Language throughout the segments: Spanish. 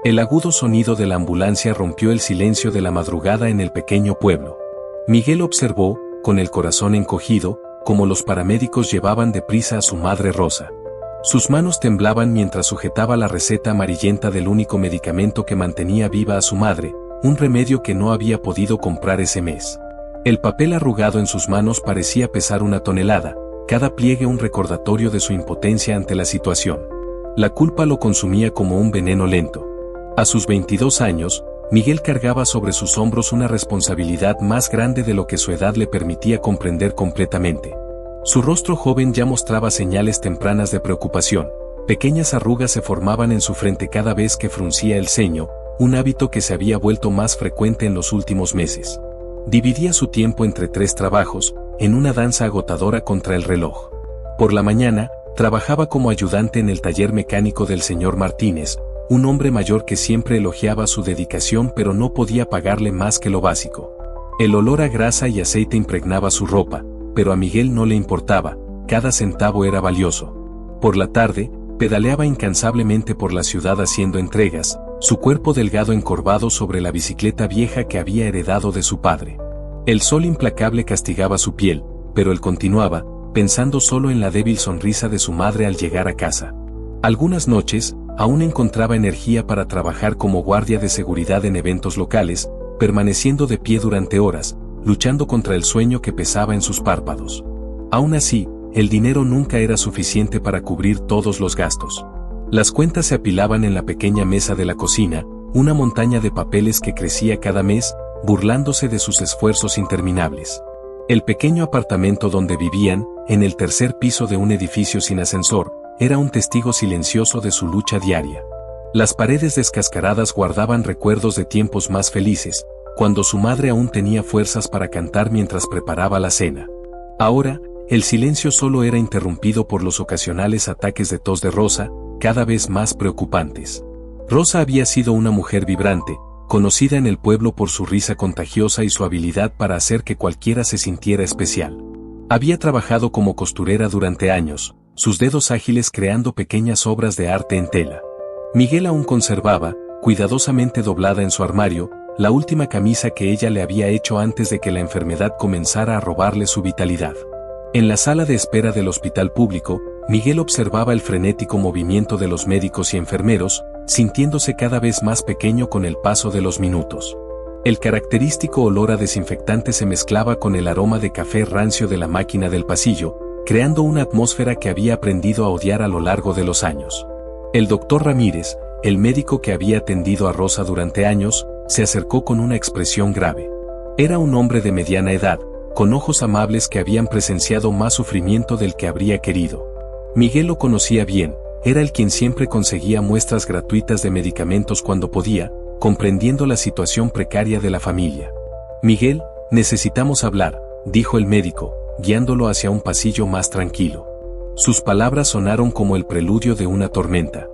El agudo sonido de la ambulancia rompió el silencio de la madrugada en el pequeño pueblo. Miguel observó, con el corazón encogido, cómo los paramédicos llevaban deprisa a su madre Rosa. Sus manos temblaban mientras sujetaba la receta amarillenta del único medicamento que mantenía viva a su madre, un remedio que no había podido comprar ese mes. El papel arrugado en sus manos parecía pesar una tonelada, cada pliegue un recordatorio de su impotencia ante la situación. La culpa lo consumía como un veneno lento. A sus 22 años, Miguel cargaba sobre sus hombros una responsabilidad más grande de lo que su edad le permitía comprender completamente. Su rostro joven ya mostraba señales tempranas de preocupación. Pequeñas arrugas se formaban en su frente cada vez que fruncía el ceño, un hábito que se había vuelto más frecuente en los últimos meses. Dividía su tiempo entre 3 trabajos, en una danza agotadora contra el reloj. Por la mañana, trabajaba como ayudante en el taller mecánico del señor Martínez, un hombre mayor que siempre elogiaba su dedicación pero no podía pagarle más que lo básico. El olor a grasa y aceite impregnaba su ropa, pero a Miguel no le importaba, cada centavo era valioso. Por la tarde, pedaleaba incansablemente por la ciudad haciendo entregas, su cuerpo delgado encorvado sobre la bicicleta vieja que había heredado de su padre. El sol implacable castigaba su piel, pero él continuaba, pensando solo en la débil sonrisa de su madre al llegar a casa. Algunas noches, aún encontraba energía para trabajar como guardia de seguridad en eventos locales, permaneciendo de pie durante horas, luchando contra el sueño que pesaba en sus párpados. Aún así, el dinero nunca era suficiente para cubrir todos los gastos. Las cuentas se apilaban en la pequeña mesa de la cocina, una montaña de papeles que crecía cada mes, burlándose de sus esfuerzos interminables. El pequeño apartamento donde vivían, en el tercer piso de un edificio sin ascensor, era un testigo silencioso de su lucha diaria. Las paredes descascaradas guardaban recuerdos de tiempos más felices, cuando su madre aún tenía fuerzas para cantar mientras preparaba la cena. Ahora, el silencio solo era interrumpido por los ocasionales ataques de tos de Rosa, cada vez más preocupantes. Rosa había sido una mujer vibrante, conocida en el pueblo por su risa contagiosa y su habilidad para hacer que cualquiera se sintiera especial. Había trabajado como costurera durante años, sus dedos ágiles creando pequeñas obras de arte en tela. Miguel aún conservaba, cuidadosamente doblada en su armario, la última camisa que ella le había hecho antes de que la enfermedad comenzara a robarle su vitalidad. En la sala de espera del hospital público, Miguel observaba el frenético movimiento de los médicos y enfermeros, sintiéndose cada vez más pequeño con el paso de los minutos. El característico olor a desinfectante se mezclaba con el aroma de café rancio de la máquina del pasillo, creando una atmósfera que había aprendido a odiar a lo largo de los años. El doctor Ramírez, el médico que había atendido a Rosa durante años, se acercó con una expresión grave. Era un hombre de mediana edad, con ojos amables que habían presenciado más sufrimiento del que habría querido. Miguel lo conocía bien, era el quien siempre conseguía muestras gratuitas de medicamentos cuando podía, comprendiendo la situación precaria de la familia. «Miguel, necesitamos hablar», dijo el médico, guiándolo hacia un pasillo más tranquilo. Sus palabras sonaron como el preludio de una tormenta.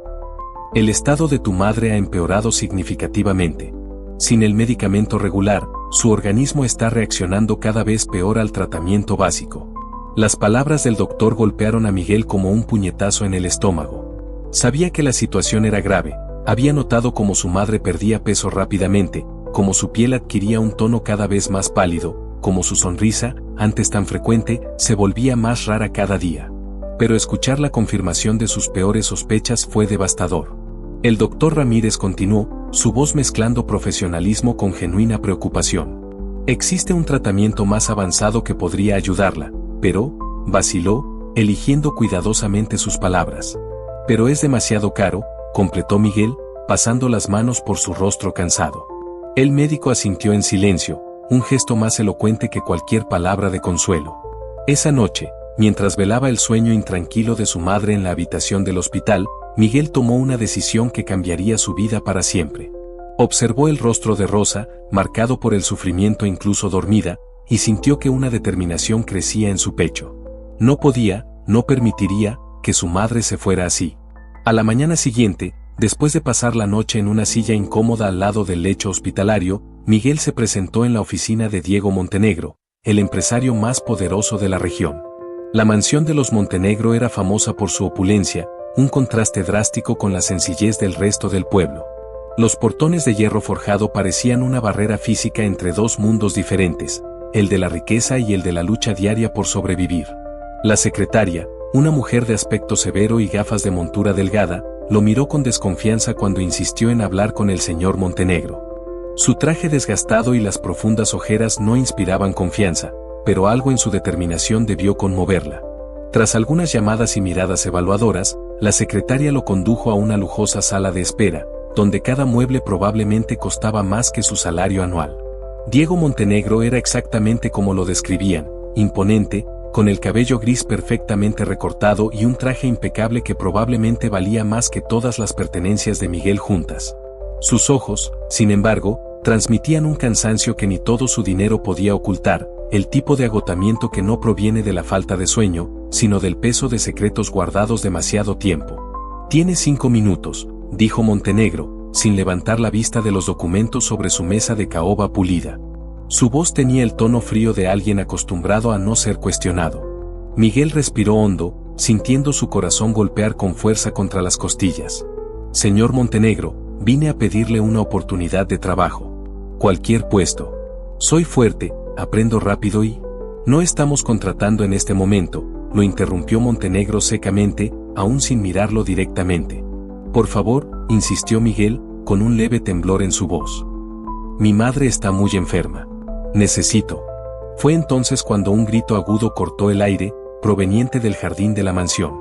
«El estado de tu madre ha empeorado significativamente. Sin el medicamento regular, su organismo está reaccionando cada vez peor al tratamiento básico». Las palabras del doctor golpearon a Miguel como un puñetazo en el estómago. Sabía que la situación era grave, había notado cómo su madre perdía peso rápidamente, cómo su piel adquiría un tono cada vez más pálido, cómo su sonrisa, antes tan frecuente, se volvía más rara cada día. Pero escuchar la confirmación de sus peores sospechas fue devastador. El doctor Ramírez continuó, su voz mezclando profesionalismo con genuina preocupación. «Existe un tratamiento más avanzado que podría ayudarla, pero», vaciló, eligiendo cuidadosamente sus palabras. «Pero es demasiado caro», completó Miguel, pasando las manos por su rostro cansado. El médico asintió en silencio, un gesto más elocuente que cualquier palabra de consuelo. Esa noche, mientras velaba el sueño intranquilo de su madre en la habitación del hospital, Miguel tomó una decisión que cambiaría su vida para siempre. Observó el rostro de Rosa, marcado por el sufrimiento incluso dormida, y sintió que una determinación crecía en su pecho. No podía, no permitiría, que su madre se fuera así. A la mañana siguiente, después de pasar la noche en una silla incómoda al lado del lecho hospitalario, Miguel se presentó en la oficina de Diego Montenegro, el empresario más poderoso de la región. La mansión de los Montenegro era famosa por su opulencia, un contraste drástico con la sencillez del resto del pueblo. Los portones de hierro forjado parecían una barrera física entre dos mundos diferentes, el de la riqueza y el de la lucha diaria por sobrevivir. La secretaria, una mujer de aspecto severo y gafas de montura delgada, lo miró con desconfianza cuando insistió en hablar con el señor Montenegro. Su traje desgastado y las profundas ojeras no inspiraban confianza, pero algo en su determinación debió conmoverla. Tras algunas llamadas y miradas evaluadoras, la secretaria lo condujo a una lujosa sala de espera, donde cada mueble probablemente costaba más que su salario anual. Diego Montenegro era exactamente como lo describían, imponente, con el cabello gris perfectamente recortado y un traje impecable que probablemente valía más que todas las pertenencias de Miguel juntas. Sus ojos, sin embargo, transmitían un cansancio que ni todo su dinero podía ocultar, el tipo de agotamiento que no proviene de la falta de sueño, sino del peso de secretos guardados demasiado tiempo. «Tiene 5 minutos», dijo Montenegro, sin levantar la vista de los documentos sobre su mesa de caoba pulida. Su voz tenía el tono frío de alguien acostumbrado a no ser cuestionado. Miguel respiró hondo, sintiendo su corazón golpear con fuerza contra las costillas. «Señor Montenegro, vine a pedirle una oportunidad de trabajo. Cualquier puesto. Soy fuerte, aprendo rápido y...» «No estamos contratando en este momento», lo interrumpió Montenegro secamente, aún sin mirarlo directamente. «Por favor», insistió Miguel, con un leve temblor en su voz. «Mi madre está muy enferma. Necesito». Fue entonces cuando un grito agudo cortó el aire, proveniente del jardín de la mansión.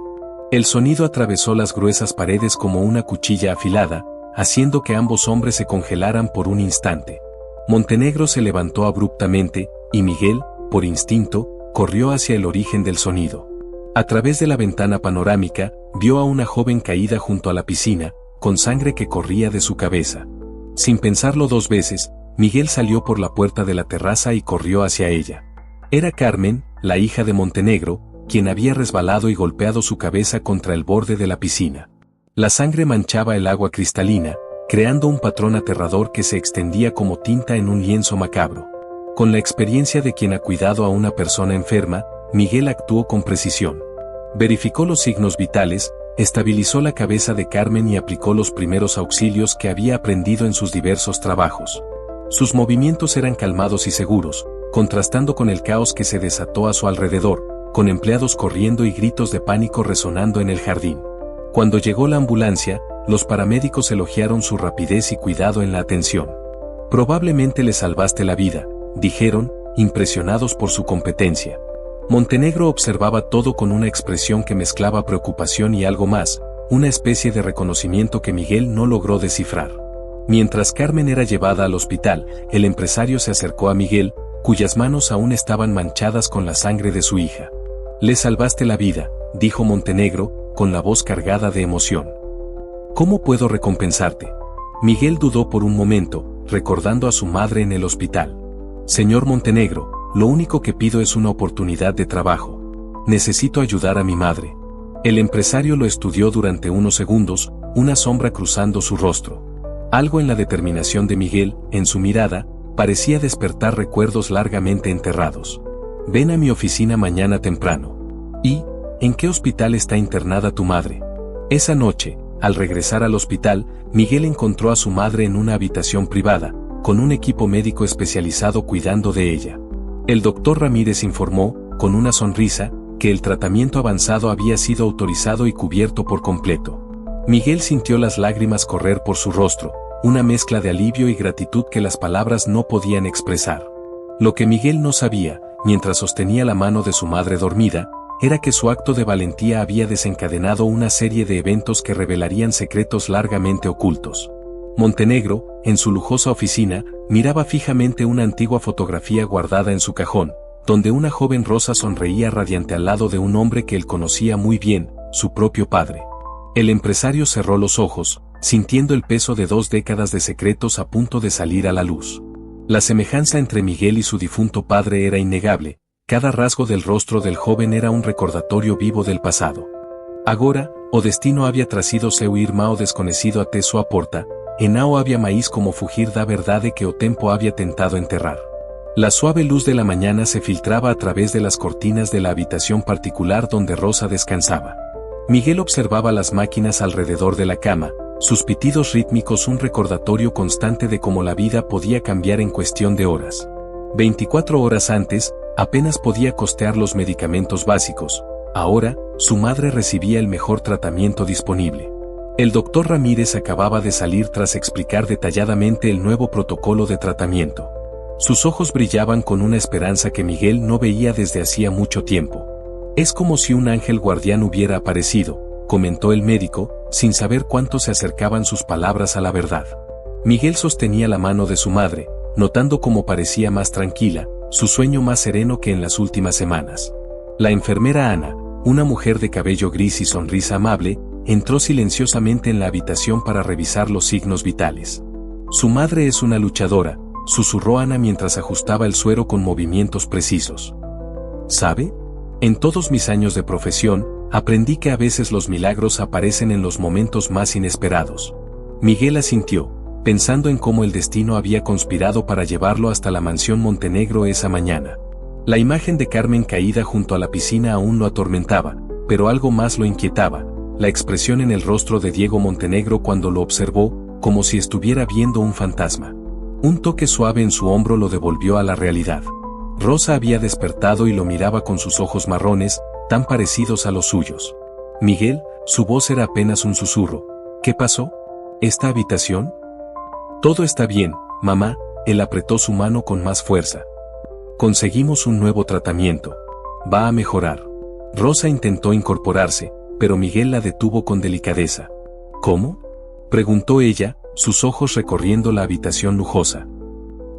El sonido atravesó las gruesas paredes como una cuchilla afilada, haciendo que ambos hombres se congelaran por un instante. Montenegro se levantó abruptamente, y Miguel, por instinto, corrió hacia el origen del sonido. A través de la ventana panorámica, vio a una joven caída junto a la piscina, con sangre que corría de su cabeza. Sin pensarlo 2 veces, Miguel salió por la puerta de la terraza y corrió hacia ella. Era Carmen, la hija de Montenegro, quien había resbalado y golpeado su cabeza contra el borde de la piscina. La sangre manchaba el agua cristalina, creando un patrón aterrador que se extendía como tinta en un lienzo macabro. Con la experiencia de quien ha cuidado a una persona enferma, Miguel actuó con precisión. Verificó los signos vitales, estabilizó la cabeza de Carmen y aplicó los primeros auxilios que había aprendido en sus diversos trabajos. Sus movimientos eran calmados y seguros, contrastando con el caos que se desató a su alrededor, con empleados corriendo y gritos de pánico resonando en el jardín. Cuando llegó la ambulancia, los paramédicos elogiaron su rapidez y cuidado en la atención. «Probablemente le salvaste la vida», dijeron, impresionados por su competencia. Montenegro observaba todo con una expresión que mezclaba preocupación y algo más, una especie de reconocimiento que Miguel no logró descifrar. Mientras Carmen era llevada al hospital, el empresario se acercó a Miguel, cuyas manos aún estaban manchadas con la sangre de su hija. «Le salvaste la vida», dijo Montenegro, con la voz cargada de emoción. «¿Cómo puedo recompensarte?». Miguel dudó por un momento, recordando a su madre en el hospital. «Señor Montenegro, lo único que pido es una oportunidad de trabajo. Necesito ayudar a mi madre». El empresario lo estudió durante unos segundos, una sombra cruzando su rostro. Algo en la determinación de Miguel, en su mirada, parecía despertar recuerdos largamente enterrados. «Ven a mi oficina mañana temprano». «¿Y en qué hospital está internada tu madre?». Esa noche, al regresar al hospital, Miguel encontró a su madre en una habitación privada, con un equipo médico especializado cuidando de ella. El doctor Ramírez informó, con una sonrisa, que el tratamiento avanzado había sido autorizado y cubierto por completo. Miguel sintió las lágrimas correr por su rostro, una mezcla de alivio y gratitud que las palabras no podían expresar. Lo que Miguel no sabía, mientras sostenía la mano de su madre dormida, era que su acto de valentía había desencadenado una serie de eventos que revelarían secretos largamente ocultos. Montenegro, en su lujosa oficina, miraba fijamente una antigua fotografía guardada en su cajón, donde una joven rosa sonreía radiante al lado de un hombre que él conocía muy bien, su propio padre. El empresario cerró los ojos, sintiendo el peso de 2 décadas de secretos a punto de salir a la luz. La semejanza entre Miguel y su difunto padre era innegable, cada rasgo del rostro del joven era un recordatorio vivo del pasado. Agora, o destino había trazido seu irmão desconocido até sua porta, e não había maíz como fugir da verdade que o tempo había tentado enterrar. La suave luz de la mañana se filtraba a través de las cortinas de la habitación particular donde Rosa descansaba. Miguel observaba las máquinas alrededor de la cama, sus pitidos rítmicos un recordatorio constante de cómo la vida podía cambiar en cuestión de horas. 24 horas antes, apenas podía costear los medicamentos básicos. Ahora, su madre recibía el mejor tratamiento disponible. El doctor Ramírez acababa de salir tras explicar detalladamente el nuevo protocolo de tratamiento. Sus ojos brillaban con una esperanza que Miguel no veía desde hacía mucho tiempo. Es como si un ángel guardián hubiera aparecido, comentó el médico, sin saber cuánto se acercaban sus palabras a la verdad. Miguel sostenía la mano de su madre, notando cómo parecía más tranquila, su sueño más sereno que en las últimas semanas. La enfermera Ana, una mujer de cabello gris y sonrisa amable, entró silenciosamente en la habitación para revisar los signos vitales. Su madre es una luchadora, susurró Ana mientras ajustaba el suero con movimientos precisos. ¿Sabe? En todos mis años de profesión, aprendí que a veces los milagros aparecen en los momentos más inesperados. Miguel asintió, pensando en cómo el destino había conspirado para llevarlo hasta la mansión Montenegro esa mañana. La imagen de Carmen caída junto a la piscina aún lo atormentaba, pero algo más lo inquietaba, la expresión en el rostro de Diego Montenegro cuando lo observó, como si estuviera viendo un fantasma. Un toque suave en su hombro lo devolvió a la realidad. Rosa había despertado y lo miraba con sus ojos marrones, tan parecidos a los suyos. Miguel, su voz era apenas un susurro. ¿Qué pasó? ¿Esta habitación? Todo está bien, mamá, él apretó su mano con más fuerza. Conseguimos un nuevo tratamiento. Va a mejorar. Rosa intentó incorporarse, pero Miguel la detuvo con delicadeza. ¿Cómo? Preguntó ella, sus ojos recorriendo la habitación lujosa.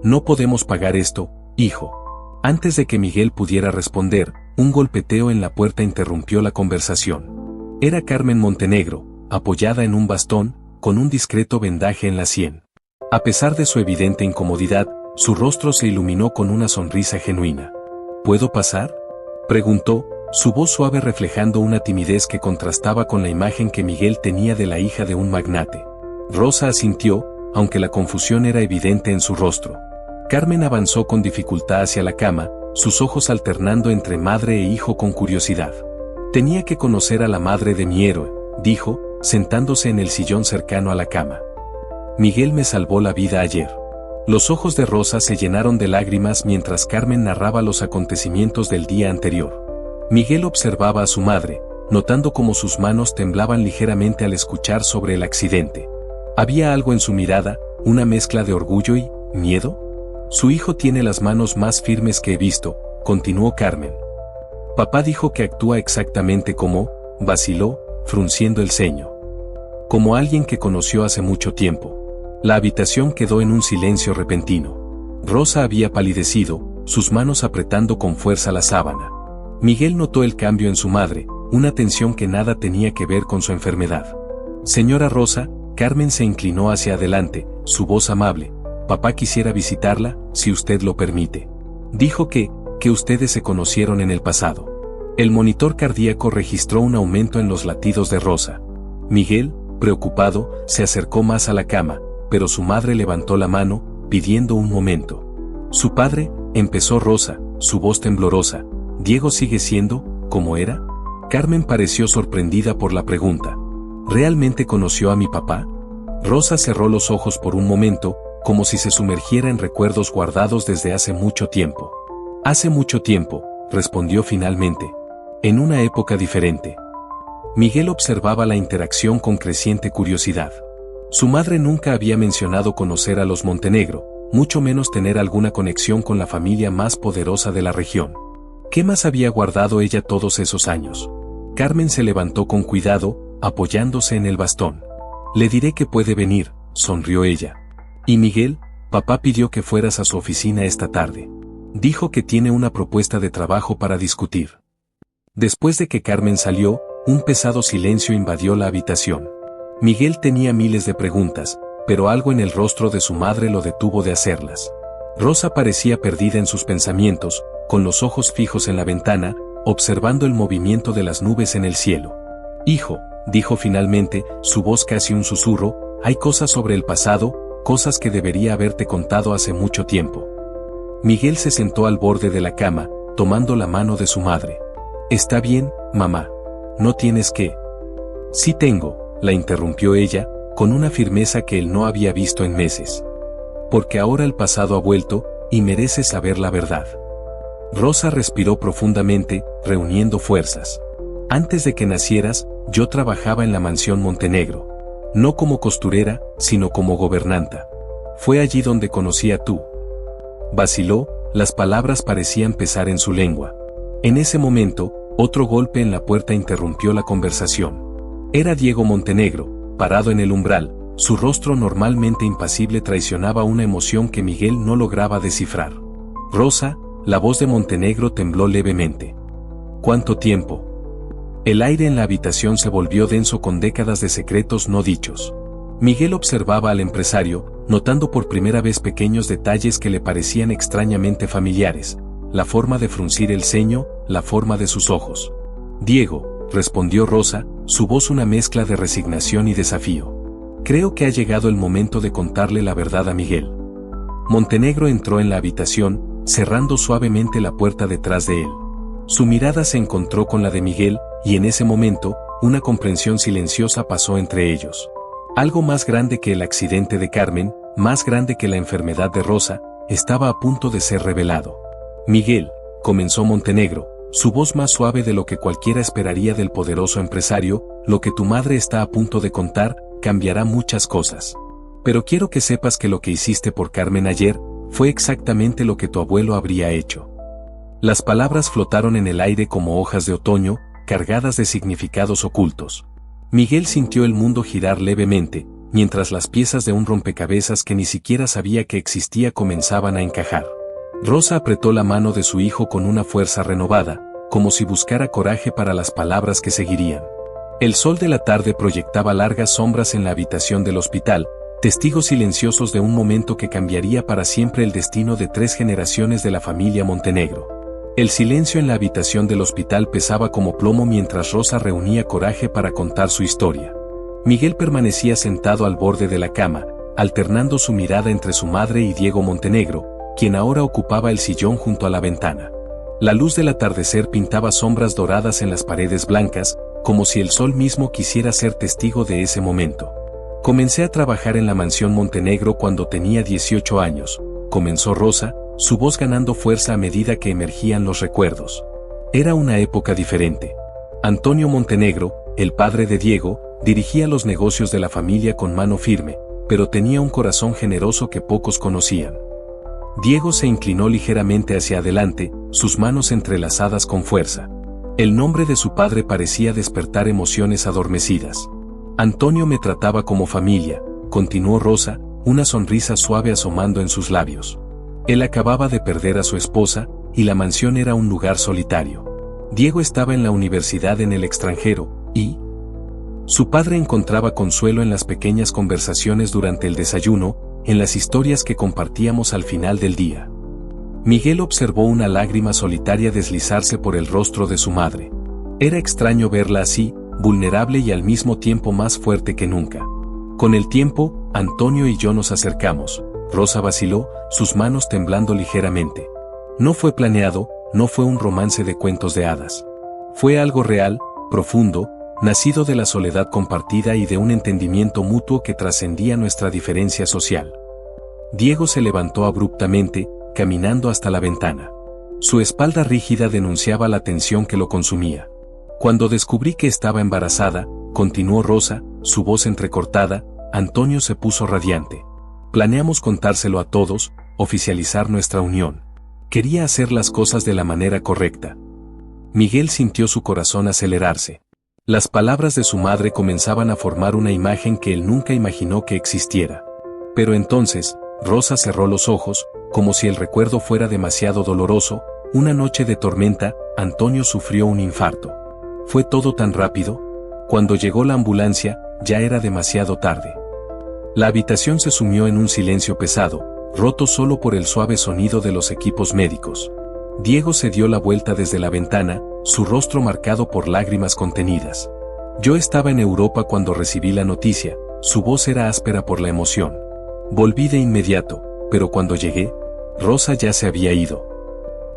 No podemos pagar esto, hijo. Antes de que Miguel pudiera responder, un golpeteo en la puerta interrumpió la conversación. Era Carmen Montenegro, apoyada en un bastón, con un discreto vendaje en la sien. A pesar de su evidente incomodidad, su rostro se iluminó con una sonrisa genuina. ¿Puedo pasar?, preguntó, su voz suave reflejando una timidez que contrastaba con la imagen que Miguel tenía de la hija de un magnate. Rosa asintió, aunque la confusión era evidente en su rostro. Carmen avanzó con dificultad hacia la cama, sus ojos alternando entre madre e hijo con curiosidad. Tenía que conocer a la madre de mi héroe, dijo, sentándose en el sillón cercano a la cama. Miguel me salvó la vida ayer. Los ojos de Rosa se llenaron de lágrimas mientras Carmen narraba los acontecimientos del día anterior. Miguel observaba a su madre, notando cómo sus manos temblaban ligeramente al escuchar sobre el accidente. Había algo en su mirada, una mezcla de orgullo y miedo. Su hijo tiene las manos más firmes que he visto, continuó Carmen. Papá dijo que actúa exactamente como, vaciló, frunciendo el ceño. Como alguien que conoció hace mucho tiempo. La habitación quedó en un silencio repentino. Rosa había palidecido, sus manos apretando con fuerza la sábana. Miguel notó el cambio en su madre, una tensión que nada tenía que ver con su enfermedad. Señora Rosa, Carmen se inclinó hacia adelante, su voz amable. Papá quisiera visitarla, si usted lo permite. Dijo que ustedes se conocieron en el pasado. El monitor cardíaco registró un aumento en los latidos de Rosa. Miguel, preocupado, se acercó más a la cama, pero su madre levantó la mano, pidiendo un momento. Su padre, empezó Rosa, su voz temblorosa. ¿Diego sigue siendo, como era? Carmen pareció sorprendida por la pregunta. ¿Realmente conoció a mi papá? Rosa cerró los ojos por un momento, como si se sumergiera en recuerdos guardados desde hace mucho tiempo. Hace mucho tiempo, respondió finalmente. En una época diferente. Miguel observaba la interacción con creciente curiosidad. Su madre nunca había mencionado conocer a los Montenegro, mucho menos tener alguna conexión con la familia más poderosa de la región. ¿Qué más había guardado ella todos esos años? Carmen se levantó con cuidado, apoyándose en el bastón. Le diré que puede venir, sonrió ella. Y Miguel, papá pidió que fueras a su oficina esta tarde. Dijo que tiene una propuesta de trabajo para discutir. Después de que Carmen salió, un pesado silencio invadió la habitación. Miguel tenía miles de preguntas, pero algo en el rostro de su madre lo detuvo de hacerlas. Rosa parecía perdida en sus pensamientos, con los ojos fijos en la ventana, observando el movimiento de las nubes en el cielo. Hijo, dijo finalmente, su voz casi un susurro, hay cosas sobre el pasado, cosas que debería haberte contado hace mucho tiempo. Miguel se sentó al borde de la cama, tomando la mano de su madre. Está bien, mamá. No tienes que. Sí tengo, la interrumpió ella, con una firmeza que él no había visto en meses. Porque ahora el pasado ha vuelto, y mereces saber la verdad. Rosa respiró profundamente, reuniendo fuerzas. Antes de que nacieras, yo trabajaba en la mansión Montenegro. No como costurera, sino como gobernanta. Fue allí donde conocí a tú. Vaciló, las palabras parecían pesar en su lengua. En ese momento, otro golpe en la puerta interrumpió la conversación. Era Diego Montenegro, parado en el umbral. Su rostro normalmente impasible traicionaba una emoción que Miguel no lograba descifrar. Rosa, la voz de Montenegro tembló levemente. ¿Cuánto tiempo? El aire en la habitación se volvió denso con décadas de secretos no dichos. Miguel observaba al empresario, notando por primera vez pequeños detalles que le parecían extrañamente familiares, la forma de fruncir el ceño, la forma de sus ojos. Diego, respondió Rosa, su voz una mezcla de resignación y desafío. Creo que ha llegado el momento de contarle la verdad a Miguel. Montenegro entró en la habitación, cerrando suavemente la puerta detrás de él. Su mirada se encontró con la de Miguel, y en ese momento, una comprensión silenciosa pasó entre ellos. Algo más grande que el accidente de Carmen, más grande que la enfermedad de Rosa, estaba a punto de ser revelado. Miguel, comenzó Montenegro, su voz más suave de lo que cualquiera esperaría del poderoso empresario, lo que tu madre está a punto de contar, cambiará muchas cosas. Pero quiero que sepas que lo que hiciste por Carmen ayer, fue exactamente lo que tu abuelo habría hecho. Las palabras flotaron en el aire como hojas de otoño, cargadas de significados ocultos. Miguel sintió el mundo girar levemente, mientras las piezas de un rompecabezas que ni siquiera sabía que existía comenzaban a encajar. Rosa apretó la mano de su hijo con una fuerza renovada, como si buscara coraje para las palabras que seguirían. El sol de la tarde proyectaba largas sombras en la habitación del hospital, testigos silenciosos de un momento que cambiaría para siempre el destino de 3 generaciones de la familia Montenegro. El silencio en la habitación del hospital pesaba como plomo mientras Rosa reunía coraje para contar su historia. Miguel permanecía sentado al borde de la cama, alternando su mirada entre su madre y Diego Montenegro, quien ahora ocupaba el sillón junto a la ventana. La luz del atardecer pintaba sombras doradas en las paredes blancas, como si el sol mismo quisiera ser testigo de ese momento. Comencé a trabajar en la mansión Montenegro cuando tenía 18 años, comenzó Rosa, su voz ganando fuerza a medida que emergían los recuerdos. Era una época diferente. Antonio Montenegro, el padre de Diego, dirigía los negocios de la familia con mano firme, pero tenía un corazón generoso que pocos conocían. Diego se inclinó ligeramente hacia adelante, sus manos entrelazadas con fuerza. El nombre de su padre parecía despertar emociones adormecidas. Antonio me trataba como familia, continuó Rosa, una sonrisa suave asomando en sus labios. Él acababa de perder a su esposa, y la mansión era un lugar solitario. Diego estaba en la universidad en el extranjero, y su padre encontraba consuelo en las pequeñas conversaciones durante el desayuno, en las historias que compartíamos al final del día. Miguel observó una lágrima solitaria deslizarse por el rostro de su madre. Era extraño verla así, vulnerable y al mismo tiempo más fuerte que nunca. Con el tiempo, Antonio y yo nos acercamos. Rosa vaciló, sus manos temblando ligeramente. No fue planeado, no fue un romance de cuentos de hadas. Fue algo real, profundo, nacido de la soledad compartida y de un entendimiento mutuo que trascendía nuestra diferencia social. Diego se levantó abruptamente, caminando hasta la ventana. Su espalda rígida denunciaba la tensión que lo consumía. Cuando descubrí que estaba embarazada, continuó Rosa, su voz entrecortada, Antonio se puso radiante. Planeamos contárselo a todos, oficializar nuestra unión. Quería hacer las cosas de la manera correcta. Miguel sintió su corazón acelerarse. Las palabras de su madre comenzaban a formar una imagen que él nunca imaginó que existiera. Pero entonces, Rosa cerró los ojos, como si el recuerdo fuera demasiado doloroso. Una noche de tormenta, Antonio sufrió un infarto. Fue todo tan rápido. Cuando llegó la ambulancia, ya era demasiado tarde. La habitación se sumió en un silencio pesado, roto solo por el suave sonido de los equipos médicos. Diego se dio la vuelta desde la ventana, su rostro marcado por lágrimas contenidas. Yo estaba en Europa cuando recibí la noticia, su voz era áspera por la emoción. Volví de inmediato, pero cuando llegué, Rosa ya se había ido.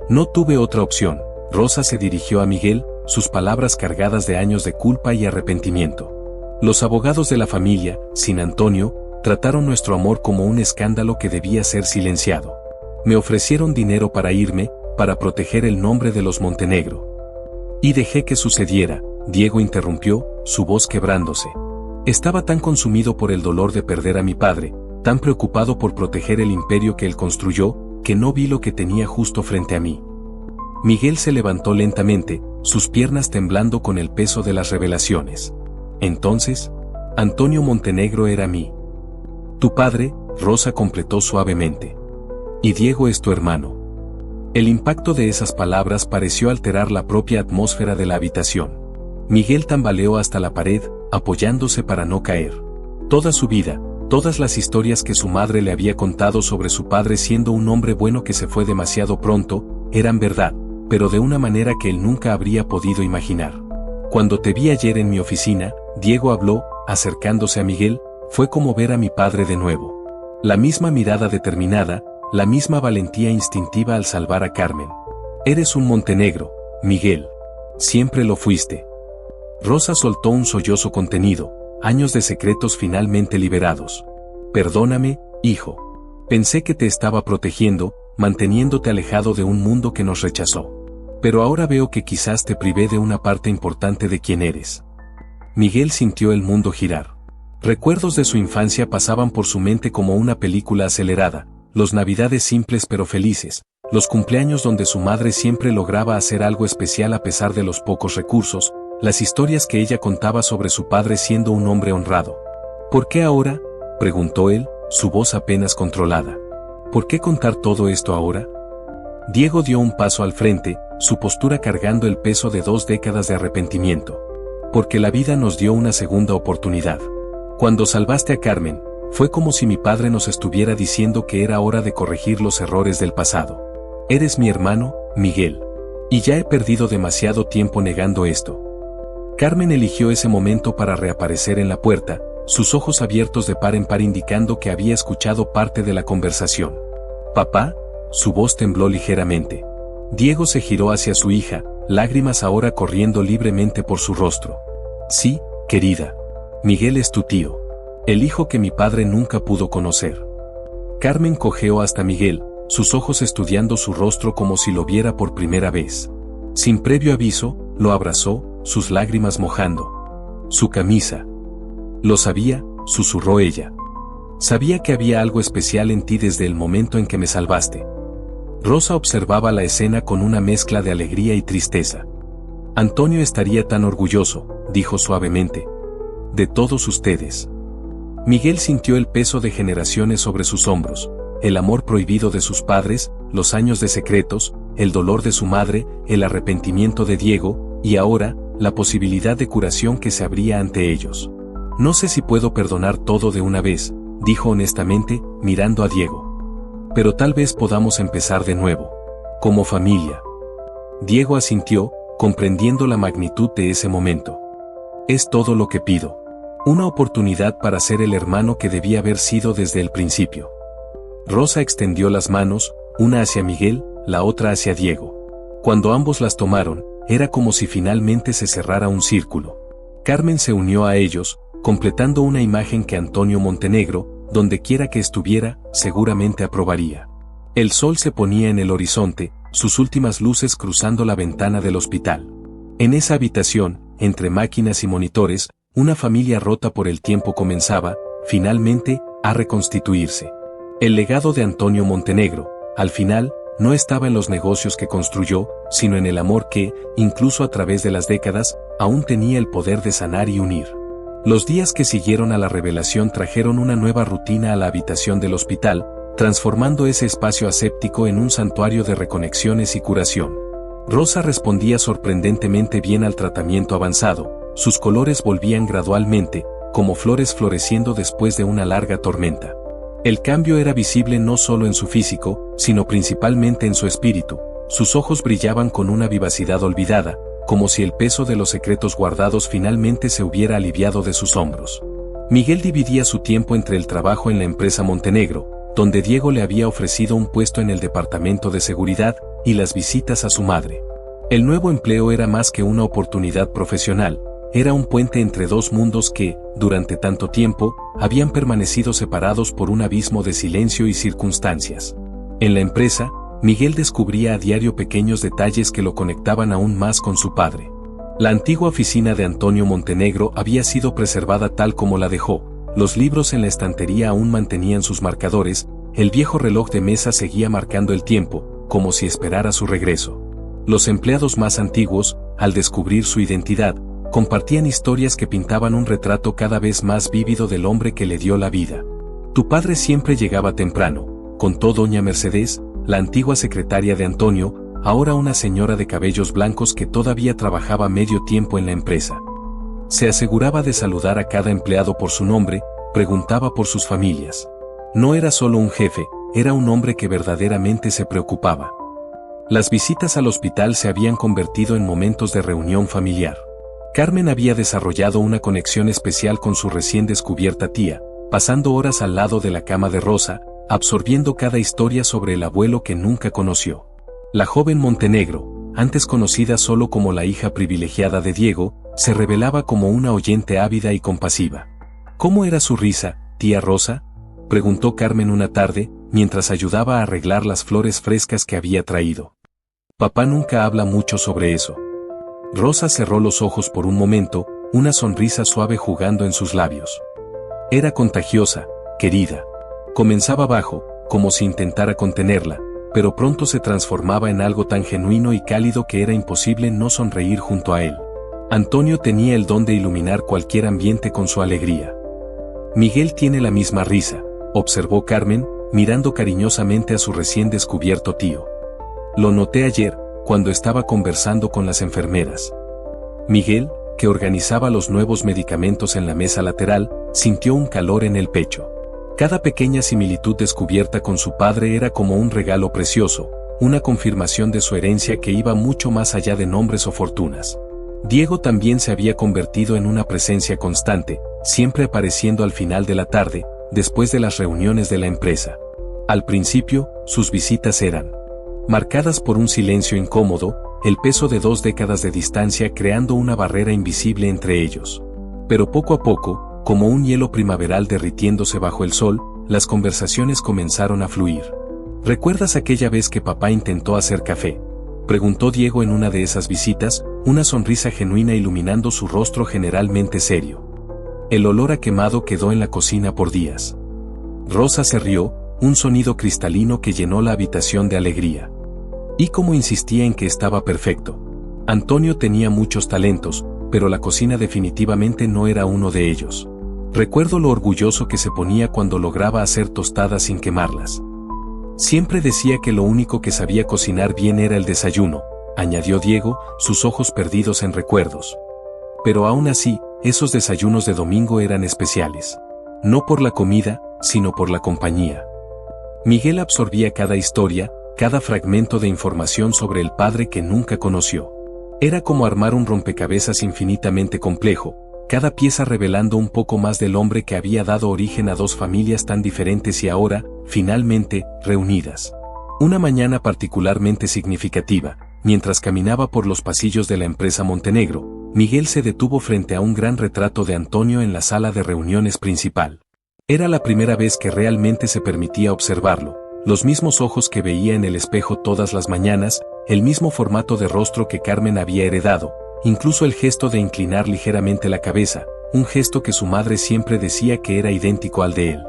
No tuve otra opción. Rosa se dirigió a Miguel, sus palabras cargadas de años de culpa y arrepentimiento. Los abogados de la familia, sin Antonio, trataron nuestro amor como un escándalo que debía ser silenciado. Me ofrecieron dinero para irme, para proteger el nombre de los Montenegro. Y dejé que sucediera, Diego interrumpió, su voz quebrándose. Estaba tan consumido por el dolor de perder a mi padre, tan preocupado por proteger el imperio que él construyó, que no vi lo que tenía justo frente a mí. Miguel se levantó lentamente, sus piernas temblando con el peso de las revelaciones. Entonces, Antonio Montenegro era mí. Tu padre, Rosa completó suavemente. Y Diego es tu hermano. El impacto de esas palabras pareció alterar la propia atmósfera de la habitación. Miguel tambaleó hasta la pared, apoyándose para no caer. Toda su vida, todas las historias que su madre le había contado sobre su padre siendo un hombre bueno que se fue demasiado pronto, eran verdad, pero de una manera que él nunca habría podido imaginar. Cuando te vi ayer en mi oficina, Diego habló, acercándose a Miguel, fue como ver a mi padre de nuevo. La misma mirada determinada, la misma valentía instintiva al salvar a Carmen. Eres un Montenegro, Miguel. Siempre lo fuiste. Rosa soltó un sollozo contenido, años de secretos finalmente liberados. Perdóname, hijo. Pensé que te estaba protegiendo, manteniéndote alejado de un mundo que nos rechazó. Pero ahora veo que quizás te privé de una parte importante de quién eres. Miguel sintió el mundo girar. Recuerdos de su infancia pasaban por su mente como una película acelerada, los navidades simples pero felices, los cumpleaños donde su madre siempre lograba hacer algo especial a pesar de los pocos recursos, las historias que ella contaba sobre su padre siendo un hombre honrado. ¿Por qué ahora?, preguntó él, su voz apenas controlada. ¿Por qué contar todo esto ahora? Diego dio un paso al frente, su postura cargando el peso de 2 décadas de arrepentimiento. Porque la vida nos dio una segunda oportunidad. Cuando salvaste a Carmen, fue como si mi padre nos estuviera diciendo que era hora de corregir los errores del pasado. Eres mi hermano, Miguel. Y ya he perdido demasiado tiempo negando esto. Carmen eligió ese momento para reaparecer en la puerta, sus ojos abiertos de par en par indicando que había escuchado parte de la conversación. «Papá», su voz tembló ligeramente. Diego se giró hacia su hija, lágrimas ahora corriendo libremente por su rostro. «Sí, querida. Miguel es tu tío. El hijo que mi padre nunca pudo conocer». Carmen cojeó hasta Miguel, sus ojos estudiando su rostro como si lo viera por primera vez. Sin previo aviso, lo abrazó, sus lágrimas mojando su camisa. «Lo sabía», susurró ella. «Sabía que había algo especial en ti desde el momento en que me salvaste». Rosa observaba la escena con una mezcla de alegría y tristeza. «Antonio estaría tan orgulloso», dijo suavemente. «De todos ustedes». Miguel sintió el peso de generaciones sobre sus hombros, el amor prohibido de sus padres, los años de secretos, el dolor de su madre, el arrepentimiento de Diego, y ahora, la posibilidad de curación que se abría ante ellos. «No sé si puedo perdonar todo de una vez», dijo honestamente, mirando a Diego. «Pero tal vez podamos empezar de nuevo. Como familia». Diego asintió, comprendiendo la magnitud de ese momento. «Es todo lo que pido. Una oportunidad para ser el hermano que debía haber sido desde el principio». Rosa extendió las manos, una hacia Miguel, la otra hacia Diego. Cuando ambos las tomaron, era como si finalmente se cerrara un círculo. Carmen se unió a ellos, completando una imagen que Antonio Montenegro, donde quiera que estuviera, seguramente aprobaría. El sol se ponía en el horizonte, sus últimas luces cruzando la ventana del hospital. En esa habitación, entre máquinas y monitores, una familia rota por el tiempo comenzaba, finalmente, a reconstituirse. El legado de Antonio Montenegro, al final, no estaba en los negocios que construyó, sino en el amor que, incluso a través de las décadas, aún tenía el poder de sanar y unir. Los días que siguieron a la revelación trajeron una nueva rutina a la habitación del hospital, transformando ese espacio aséptico en un santuario de reconexiones y curación. Rosa respondía sorprendentemente bien al tratamiento avanzado, sus colores volvían gradualmente, como flores floreciendo después de una larga tormenta. El cambio era visible no solo en su físico, sino principalmente en su espíritu. Sus ojos brillaban con una vivacidad olvidada, como si el peso de los secretos guardados finalmente se hubiera aliviado de sus hombros. Miguel dividía su tiempo entre el trabajo en la empresa Montenegro, donde Diego le había ofrecido un puesto en el departamento de seguridad, y las visitas a su madre. El nuevo empleo era más que una oportunidad profesional, era un puente entre dos mundos que, durante tanto tiempo, habían permanecido separados por un abismo de silencio y circunstancias. En la empresa, Miguel descubría a diario pequeños detalles que lo conectaban aún más con su padre. La antigua oficina de Antonio Montenegro había sido preservada tal como la dejó, los libros en la estantería aún mantenían sus marcadores, el viejo reloj de mesa seguía marcando el tiempo, como si esperara su regreso. Los empleados más antiguos, al descubrir su identidad, compartían historias que pintaban un retrato cada vez más vívido del hombre que le dio la vida. Tu padre siempre llegaba temprano, contó doña Mercedes, la antigua secretaria de Antonio, ahora una señora de cabellos blancos que todavía trabajaba medio tiempo en la empresa. Se aseguraba de saludar a cada empleado por su nombre, preguntaba por sus familias. No era solo un jefe, era un hombre que verdaderamente se preocupaba. Las visitas al hospital se habían convertido en momentos de reunión familiar. Carmen había desarrollado una conexión especial con su recién descubierta tía, pasando horas al lado de la cama de Rosa, absorbiendo cada historia sobre el abuelo que nunca conoció. La joven Montenegro, antes conocida solo como la hija privilegiada de Diego, se revelaba como una oyente ávida y compasiva. ¿Cómo era su risa, tía Rosa?, preguntó Carmen una tarde, mientras ayudaba a arreglar las flores frescas que había traído. Papá nunca habla mucho sobre eso. Rosa cerró los ojos por un momento, una sonrisa suave jugando en sus labios. Era contagiosa, querida. Comenzaba bajo, como si intentara contenerla, pero pronto se transformaba en algo tan genuino y cálido que era imposible no sonreír junto a él. Antonio tenía el don de iluminar cualquier ambiente con su alegría. Miguel tiene la misma risa, observó Carmen, mirando cariñosamente a su recién descubierto tío. Lo noté ayer, cuando estaba conversando con las enfermeras. Miguel, que organizaba los nuevos medicamentos en la mesa lateral, sintió un calor en el pecho. Cada pequeña similitud descubierta con su padre era como un regalo precioso, una confirmación de su herencia que iba mucho más allá de nombres o fortunas. Diego también se había convertido en una presencia constante, siempre apareciendo al final de la tarde, después de las reuniones de la empresa. Al principio, sus visitas eran marcadas por un silencio incómodo, el peso de 2 décadas de distancia creando una barrera invisible entre ellos. Pero poco a poco, como un hielo primaveral derritiéndose bajo el sol, las conversaciones comenzaron a fluir. ¿Recuerdas aquella vez que papá intentó hacer café?, preguntó Diego en una de esas visitas, una sonrisa genuina iluminando su rostro generalmente serio. El olor a quemado quedó en la cocina por días. Rosa se rió, un sonido cristalino que llenó la habitación de alegría. Y como insistía en que estaba perfecto. Antonio tenía muchos talentos, pero la cocina definitivamente no era uno de ellos. Recuerdo lo orgulloso que se ponía cuando lograba hacer tostadas sin quemarlas. Siempre decía que lo único que sabía cocinar bien era el desayuno, añadió Diego, sus ojos perdidos en recuerdos. Pero aún así, esos desayunos de domingo eran especiales. No por la comida, sino por la compañía. Miguel absorbía cada historia, cada fragmento de información sobre el padre que nunca conoció. Era como armar un rompecabezas infinitamente complejo, cada pieza revelando un poco más del hombre que había dado origen a 2 familias tan diferentes y ahora, finalmente, reunidas. Una mañana particularmente significativa, mientras caminaba por los pasillos de la empresa Montenegro, Miguel se detuvo frente a un gran retrato de Antonio en la sala de reuniones principal. Era la primera vez que realmente se permitía observarlo, los mismos ojos que veía en el espejo todas las mañanas, el mismo formato de rostro que Carmen había heredado, incluso el gesto de inclinar ligeramente la cabeza, un gesto que su madre siempre decía que era idéntico al de él.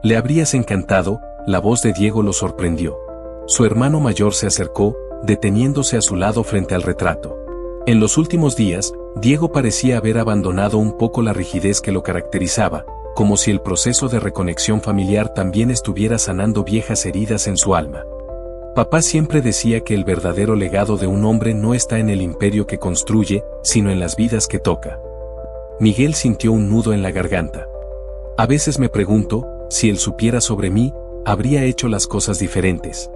Le habrías encantado, la voz de Diego lo sorprendió. Su hermano mayor se acercó, deteniéndose a su lado frente al retrato. En los últimos días, Diego parecía haber abandonado un poco la rigidez que lo caracterizaba, como si el proceso de reconexión familiar también estuviera sanando viejas heridas en su alma. Papá siempre decía que el verdadero legado de un hombre no está en el imperio que construye, sino en las vidas que toca. Miguel sintió un nudo en la garganta. A veces me pregunto, si él supiera sobre mí, habría hecho las cosas diferentes.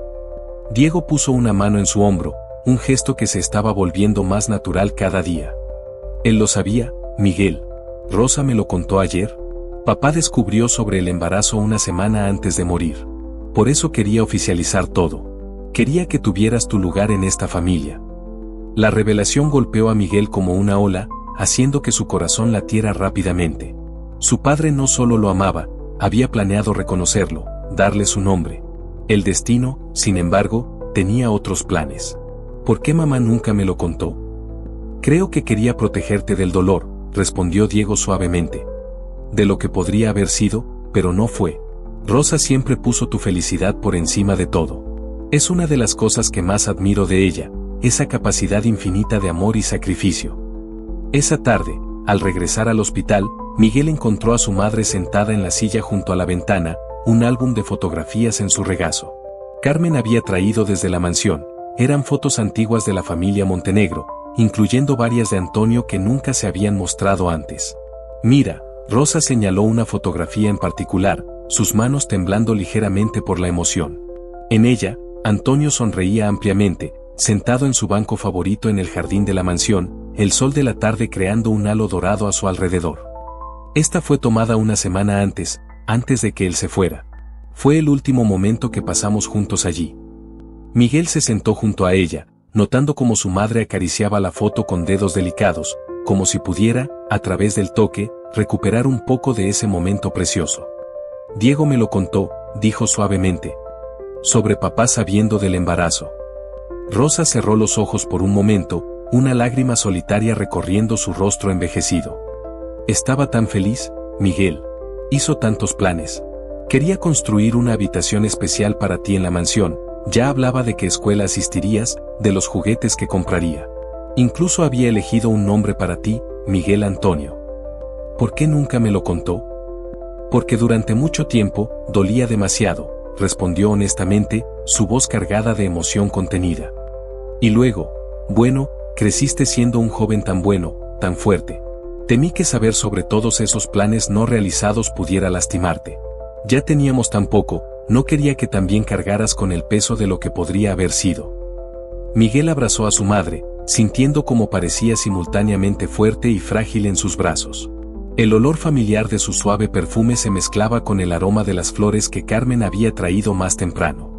Diego puso una mano en su hombro, un gesto que se estaba volviendo más natural cada día. Él lo sabía, Miguel. Rosa me lo contó ayer. Papá descubrió sobre el embarazo una semana antes de morir. Por eso quería oficializar todo. Quería que tuvieras tu lugar en esta familia. La revelación golpeó a Miguel como una ola, haciendo que su corazón latiera rápidamente. Su padre no solo lo amaba, había planeado reconocerlo, darle su nombre. El destino, sin embargo, tenía otros planes. ¿Por qué mamá nunca me lo contó? Creo que quería protegerte del dolor, respondió Diego suavemente. De lo que podría haber sido, pero no fue. Rosa siempre puso tu felicidad por encima de todo. Es una de las cosas que más admiro de ella, esa capacidad infinita de amor y sacrificio. Esa tarde, al regresar al hospital, Miguel encontró a su madre sentada en la silla junto a la ventana, un álbum de fotografías en su regazo. Carmen había traído desde la mansión, eran fotos antiguas de la familia Montenegro, incluyendo varias de Antonio que nunca se habían mostrado antes. Mira, Rosa señaló una fotografía en particular, sus manos temblando ligeramente por la emoción. En ella, Antonio sonreía ampliamente, sentado en su banco favorito en el jardín de la mansión, el sol de la tarde creando un halo dorado a su alrededor. Esta fue tomada una semana antes de que él se fuera. Fue el último momento que pasamos juntos allí. Miguel se sentó junto a ella, notando cómo su madre acariciaba la foto con dedos delicados, como si pudiera, a través del toque, recuperar un poco de ese momento precioso. Diego me lo contó, dijo suavemente. Sobre papá sabiendo del embarazo. Rosa cerró los ojos por un momento, una lágrima solitaria recorriendo su rostro envejecido. Estaba tan feliz, Miguel. Hizo tantos planes. Quería construir una habitación especial para ti en la mansión, ya hablaba de qué escuela asistirías, de los juguetes que compraría. Incluso había elegido un nombre para ti, Miguel Antonio. ¿Por qué nunca me lo contó? Porque durante mucho tiempo, dolía demasiado, respondió honestamente, su voz cargada de emoción contenida. Y luego, bueno, creciste siendo un joven tan bueno, tan fuerte. Temí que saber sobre todos esos planes no realizados pudiera lastimarte. Ya teníamos tan poco, no quería que también cargaras con el peso de lo que podría haber sido. Miguel abrazó a su madre, sintiendo cómo parecía simultáneamente fuerte y frágil en sus brazos. El olor familiar de su suave perfume se mezclaba con el aroma de las flores que Carmen había traído más temprano.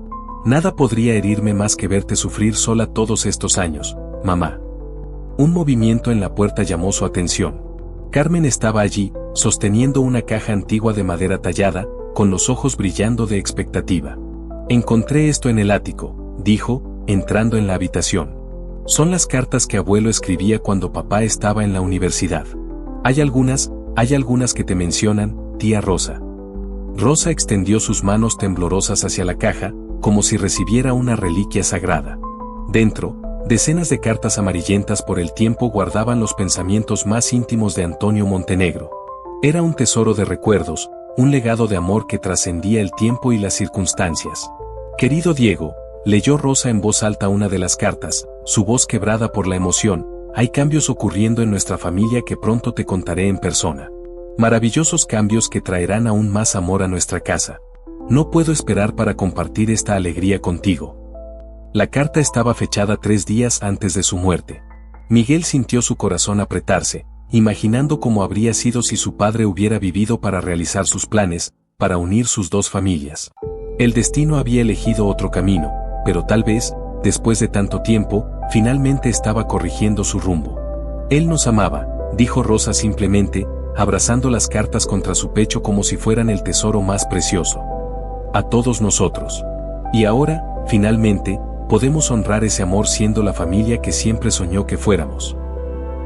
Nada podría herirme más que verte sufrir sola todos estos años, mamá. Un movimiento en la puerta llamó su atención. Carmen estaba allí, sosteniendo una caja antigua de madera tallada, con los ojos brillando de expectativa. Encontré esto en el ático, dijo, entrando en la habitación. Son las cartas que abuelo escribía cuando papá estaba en la universidad. Hay algunas que te mencionan, tía Rosa. Rosa extendió sus manos temblorosas hacia la caja, como si recibiera una reliquia sagrada. Dentro, decenas de cartas amarillentas por el tiempo guardaban los pensamientos más íntimos de Antonio Montenegro. Era un tesoro de recuerdos, un legado de amor que trascendía el tiempo y las circunstancias. Querido Diego, leyó Rosa en voz alta una de las cartas, su voz quebrada por la emoción, hay cambios ocurriendo en nuestra familia que pronto te contaré en persona. Maravillosos cambios que traerán aún más amor a nuestra casa. No puedo esperar para compartir esta alegría contigo. La carta estaba fechada 3 días antes de su muerte. Miguel sintió su corazón apretarse, imaginando cómo habría sido si su padre hubiera vivido para realizar sus planes, para unir sus dos familias. El destino había elegido otro camino, pero tal vez, después de tanto tiempo, finalmente estaba corrigiendo su rumbo. Él nos amaba, dijo Rosa simplemente, abrazando las cartas contra su pecho como si fueran el tesoro más precioso. A todos nosotros. Y ahora, finalmente, podemos honrar ese amor siendo la familia que siempre soñó que fuéramos.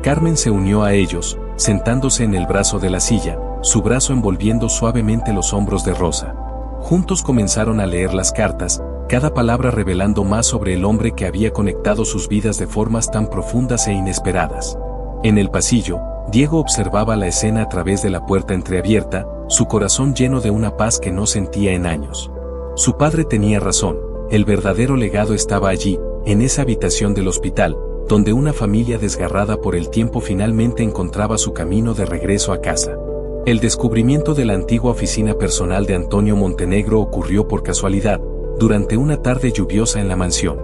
Carmen se unió a ellos, sentándose en el brazo de la silla, su brazo envolviendo suavemente los hombros de Rosa. Juntos comenzaron a leer las cartas, cada palabra revelando más sobre el hombre que había conectado sus vidas de formas tan profundas e inesperadas. En el pasillo, Diego observaba la escena a través de la puerta entreabierta, su corazón lleno de una paz que no sentía en años. Su padre tenía razón, el verdadero legado estaba allí, en esa habitación del hospital, donde una familia desgarrada por el tiempo finalmente encontraba su camino de regreso a casa. El descubrimiento de la antigua oficina personal de Antonio Montenegro ocurrió por casualidad, durante una tarde lluviosa en la mansión.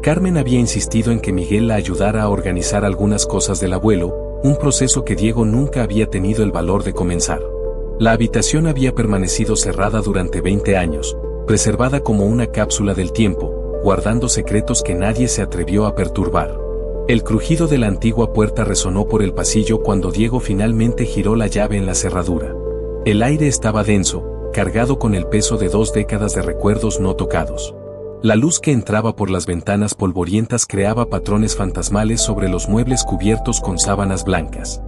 Carmen había insistido en que Miguel la ayudara a organizar algunas cosas del abuelo, un proceso que Diego nunca había tenido el valor de comenzar. La habitación había permanecido cerrada durante 20 años, preservada como una cápsula del tiempo, guardando secretos que nadie se atrevió a perturbar. El crujido de la antigua puerta resonó por el pasillo cuando Diego finalmente giró la llave en la cerradura. El aire estaba denso, cargado con el peso de 2 décadas de recuerdos no tocados. La luz que entraba por las ventanas polvorientas creaba patrones fantasmales sobre los muebles cubiertos con sábanas blancas.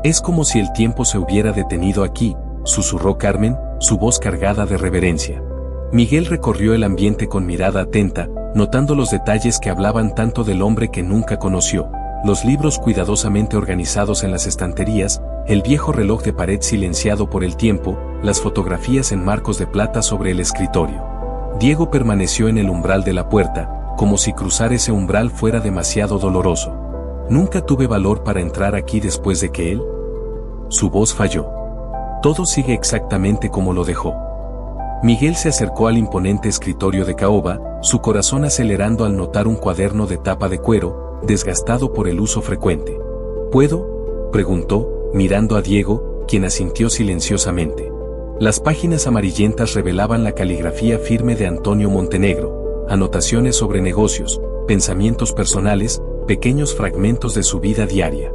«Es como si el tiempo se hubiera detenido aquí», susurró Carmen, su voz cargada de reverencia. Miguel recorrió el ambiente con mirada atenta, notando los detalles que hablaban tanto del hombre que nunca conoció, los libros cuidadosamente organizados en las estanterías, el viejo reloj de pared silenciado por el tiempo, las fotografías en marcos de plata sobre el escritorio. Diego permaneció en el umbral de la puerta, como si cruzar ese umbral fuera demasiado doloroso. «Nunca tuve valor para entrar aquí después de que él». Su voz falló. «Todo sigue exactamente como lo dejó». Miguel se acercó al imponente escritorio de caoba, su corazón acelerando al notar un cuaderno de tapa de cuero, desgastado por el uso frecuente. «¿Puedo?», preguntó, mirando a Diego, quien asintió silenciosamente. Las páginas amarillentas revelaban la caligrafía firme de Antonio Montenegro, anotaciones sobre negocios, pensamientos personales, pequeños fragmentos de su vida diaria.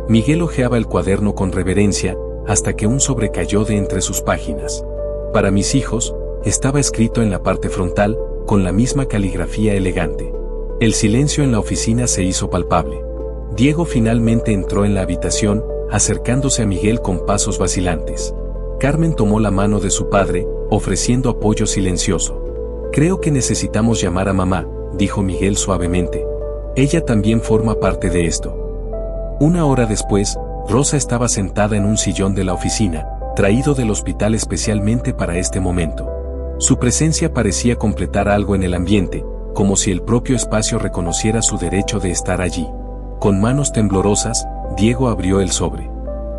Miguel hojeaba el cuaderno con reverencia, hasta que un sobre cayó de entre sus páginas. «Para mis hijos», estaba escrito en la parte frontal, con la misma caligrafía elegante. El silencio en la oficina se hizo palpable. Diego finalmente entró en la habitación, acercándose a Miguel con pasos vacilantes. Carmen tomó la mano de su padre, ofreciendo apoyo silencioso. «Creo que necesitamos llamar a mamá», dijo Miguel suavemente. «Ella también forma parte de esto». 1 hora después, Rosa estaba sentada en un sillón de la oficina, traído del hospital especialmente para este momento. Su presencia parecía completar algo en el ambiente, como si el propio espacio reconociera su derecho de estar allí. Con manos temblorosas, Diego abrió el sobre.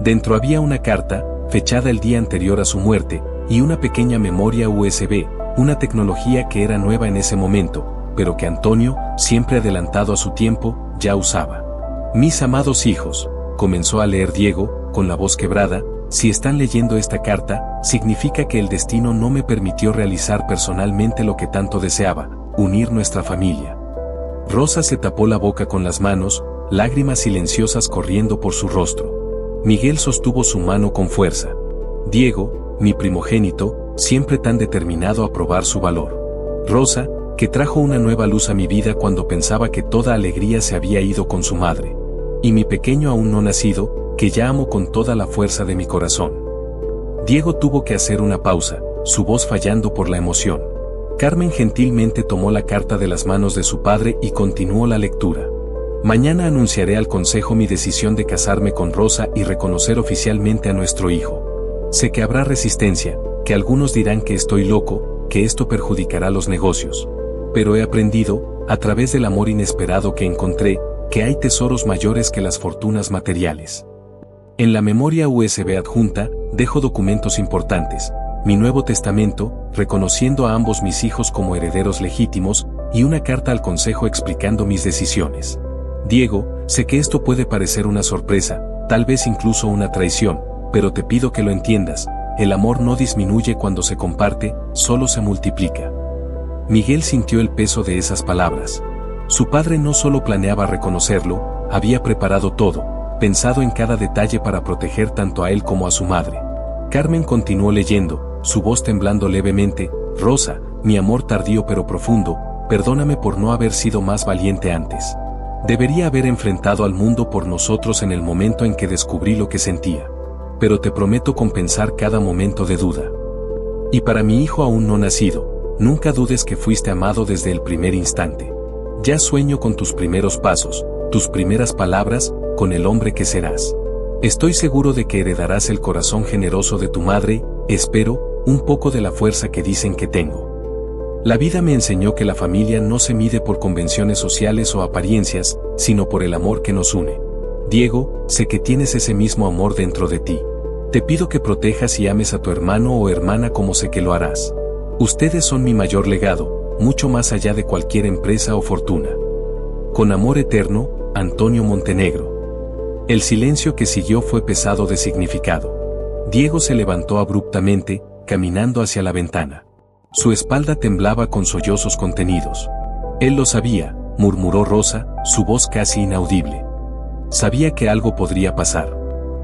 Dentro había una carta, fechada el día anterior a su muerte, y una pequeña memoria USB, una tecnología que era nueva en ese momento, pero que Antonio, siempre adelantado a su tiempo, ya usaba. «Mis amados hijos», comenzó a leer Diego, con la voz quebrada, «si están leyendo esta carta, significa que el destino no me permitió realizar personalmente lo que tanto deseaba, unir nuestra familia». Rosa se tapó la boca con las manos, lágrimas silenciosas corriendo por su rostro. Miguel sostuvo su mano con fuerza. «Diego, mi primogénito, siempre tan determinado a probar su valor. Rosa, que trajo una nueva luz a mi vida cuando pensaba que toda alegría se había ido con su madre. Y mi pequeño aún no nacido, que ya amo con toda la fuerza de mi corazón». Diego tuvo que hacer una pausa, su voz fallando por la emoción. Carmen gentilmente tomó la carta de las manos de su padre y continuó la lectura. «Mañana anunciaré al consejo mi decisión de casarme con Rosa y reconocer oficialmente a nuestro hijo. Sé que habrá resistencia, que algunos dirán que estoy loco, que esto perjudicará los negocios. Pero he aprendido, a través del amor inesperado que encontré, que hay tesoros mayores que las fortunas materiales. En la memoria USB adjunta, dejo documentos importantes, mi Nuevo Testamento, reconociendo a ambos mis hijos como herederos legítimos, y una carta al consejo explicando mis decisiones. Diego, sé que esto puede parecer una sorpresa, tal vez incluso una traición, pero te pido que lo entiendas, el amor no disminuye cuando se comparte, solo se multiplica». Miguel sintió el peso de esas palabras. Su padre no solo planeaba reconocerlo, había preparado todo, pensado en cada detalle para proteger tanto a él como a su madre. Carmen continuó leyendo, su voz temblando levemente. «Rosa, mi amor tardío pero profundo, perdóname por no haber sido más valiente antes. Debería haber enfrentado al mundo por nosotros en el momento en que descubrí lo que sentía. Pero te prometo compensar cada momento de duda. Y para mi hijo aún no nacido, nunca dudes que fuiste amado desde el primer instante. Ya sueño con tus primeros pasos, tus primeras palabras, con el hombre que serás. Estoy seguro de que heredarás el corazón generoso de tu madre, espero, un poco de la fuerza que dicen que tengo. La vida me enseñó que la familia no se mide por convenciones sociales o apariencias, sino por el amor que nos une. Diego, sé que tienes ese mismo amor dentro de ti. Te pido que protejas y ames a tu hermano o hermana como sé que lo harás. Ustedes son mi mayor legado, mucho más allá de cualquier empresa o fortuna. Con amor eterno, Antonio Montenegro». El silencio que siguió fue pesado de significado. Diego se levantó abruptamente, caminando hacia la ventana. Su espalda temblaba con sollozos contenidos. Él lo sabía, murmuró Rosa, su voz casi inaudible. Sabía que algo podría pasar.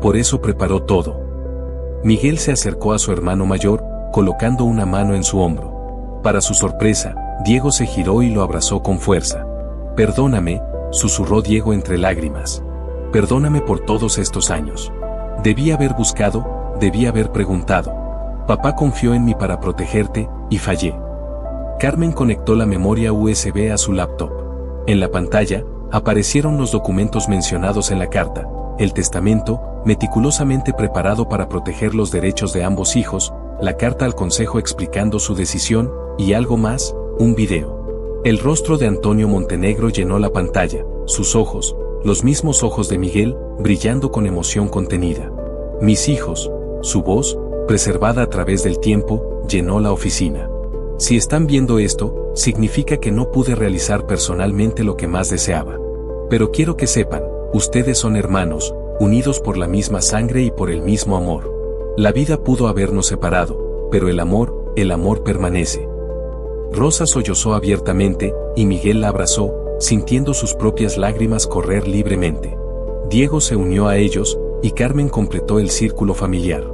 Por eso preparó todo. Miguel se acercó a su hermano mayor, colocando una mano en su hombro. Para su sorpresa, Diego se giró y lo abrazó con fuerza. «Perdóname», susurró Diego entre lágrimas. «Perdóname por todos estos años. Debí haber buscado, debí haber preguntado. Papá confió en mí para protegerte, y fallé». Carmen conectó la memoria USB a su laptop. En la pantalla, aparecieron los documentos mencionados en la carta, el testamento, meticulosamente preparado para proteger los derechos de ambos hijos, la carta al consejo explicando su decisión, y algo más, un video. El rostro de Antonio Montenegro llenó la pantalla, sus ojos, los mismos ojos de Miguel, brillando con emoción contenida. «Mis hijos», su voz, preservada a través del tiempo, llenó la oficina. «Si están viendo esto, significa que no pude realizar personalmente lo que más deseaba. Pero quiero que sepan, ustedes son hermanos, unidos por la misma sangre y por el mismo amor. La vida pudo habernos separado, pero el amor permanece». Rosa sollozó abiertamente, y Miguel la abrazó, sintiendo sus propias lágrimas correr libremente. Diego se unió a ellos, y Carmen completó el círculo familiar.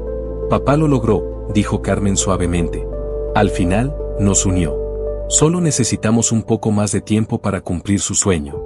«Papá lo logró», dijo Carmen suavemente. «Al final, nos unió. Solo necesitamos un poco más de tiempo para cumplir su sueño».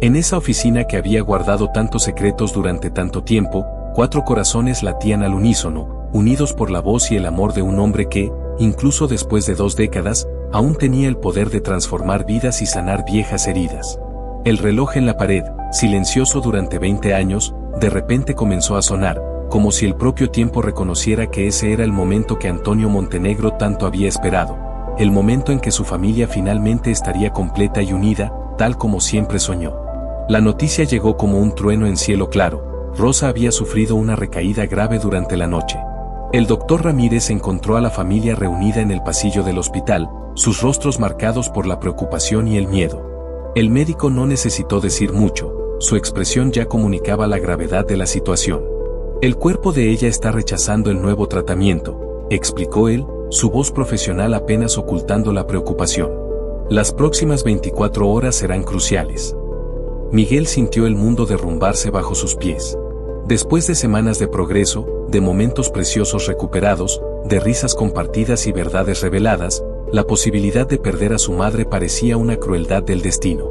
En esa oficina que había guardado tantos secretos durante tanto tiempo, 4 corazones latían al unísono, unidos por la voz y el amor de un hombre que, incluso después de 2 décadas, aún tenía el poder de transformar vidas y sanar viejas heridas. El reloj en la pared, silencioso durante 20 años, de repente comenzó a sonar, como si el propio tiempo reconociera que ese era el momento que Antonio Montenegro tanto había esperado, el momento en que su familia finalmente estaría completa y unida, tal como siempre soñó. La noticia llegó como un trueno en cielo claro. Rosa había sufrido una recaída grave durante la noche. El doctor Ramírez encontró a la familia reunida en el pasillo del hospital, sus rostros marcados por la preocupación y el miedo. El médico no necesitó decir mucho, su expresión ya comunicaba la gravedad de la situación. «El cuerpo de ella está rechazando el nuevo tratamiento», explicó él, su voz profesional apenas ocultando la preocupación. «Las próximas 24 horas serán cruciales». Miguel sintió el mundo derrumbarse bajo sus pies. Después de semanas de progreso, de momentos preciosos recuperados, de risas compartidas y verdades reveladas, la posibilidad de perder a su madre parecía una crueldad del destino.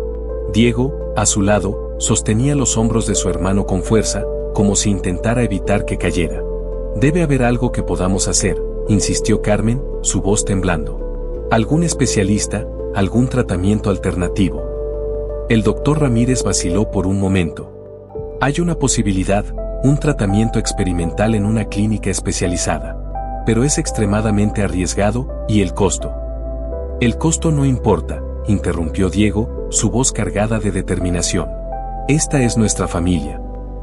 Diego, a su lado, sostenía los hombros de su hermano con fuerza, como si intentara evitar que cayera. «Debe haber algo que podamos hacer», insistió Carmen, su voz temblando. «Algún especialista, algún tratamiento alternativo». El doctor Ramírez vaciló por un momento. «Hay una posibilidad, un tratamiento experimental en una clínica especializada. Pero es extremadamente arriesgado, y el costo». «El costo no importa», interrumpió Diego, su voz cargada de determinación. «Esta es nuestra familia.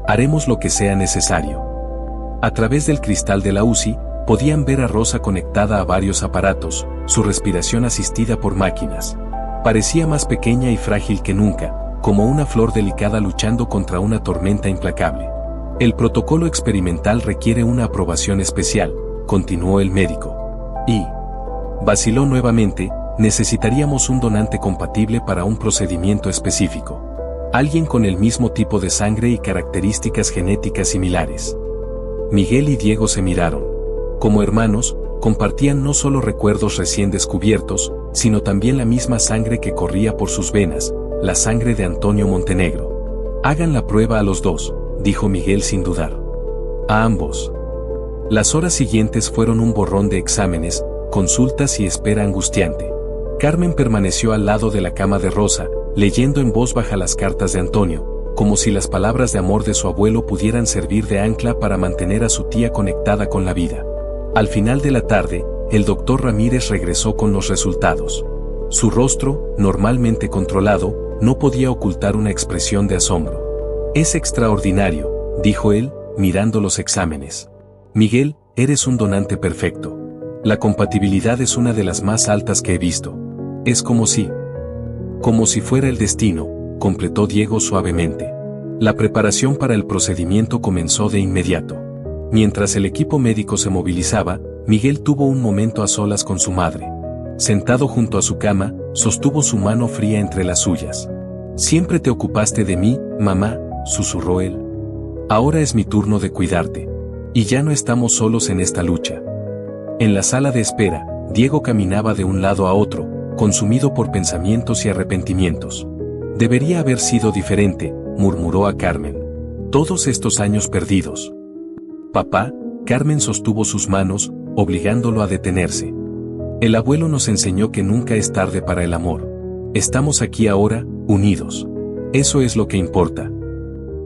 Haremos lo que sea necesario». A través del cristal de la UCI, podían ver a Rosa conectada a varios aparatos, su respiración asistida por máquinas. Parecía más pequeña y frágil que nunca, como una flor delicada luchando contra una tormenta implacable. «El protocolo experimental requiere una aprobación especial», continuó el médico. «Y», vaciló nuevamente, «necesitaríamos un donante compatible para un procedimiento específico. Alguien con el mismo tipo de sangre y características genéticas similares». Miguel y Diego se miraron. Como hermanos, compartían no solo recuerdos recién descubiertos, sino también la misma sangre que corría por sus venas, la sangre de Antonio Montenegro. «Hagan la prueba a los 2», dijo Miguel sin dudar. «A ambos». Las horas siguientes fueron un borrón de exámenes, consultas y espera angustiante. Carmen permaneció al lado de la cama de Rosa, leyendo en voz baja las cartas de Antonio, como si las palabras de amor de su abuelo pudieran servir de ancla para mantener a su tía conectada con la vida. Al final de la tarde, el doctor Ramírez regresó con los resultados. Su rostro, normalmente controlado, no podía ocultar una expresión de asombro. «Es extraordinario», dijo él, mirando los exámenes. «Miguel, eres un donante perfecto. La compatibilidad es una de las más altas que he visto. Es como si fuera el destino», completó Diego suavemente. La preparación para el procedimiento comenzó de inmediato. Mientras el equipo médico se movilizaba, Miguel tuvo un momento a solas con su madre. Sentado junto a su cama, sostuvo su mano fría entre las suyas. Siempre te ocupaste de mí, mamá, susurró él. Ahora es mi turno de cuidarte. Y ya no estamos solos en esta lucha. En la sala de espera, Diego caminaba de un lado a otro, consumido por pensamientos y arrepentimientos. Debería haber sido diferente, murmuró a Carmen. Todos estos años perdidos. Papá, Carmen sostuvo sus manos, obligándolo a detenerse. El abuelo nos enseñó que nunca es tarde para el amor. Estamos aquí ahora, unidos. Eso es lo que importa.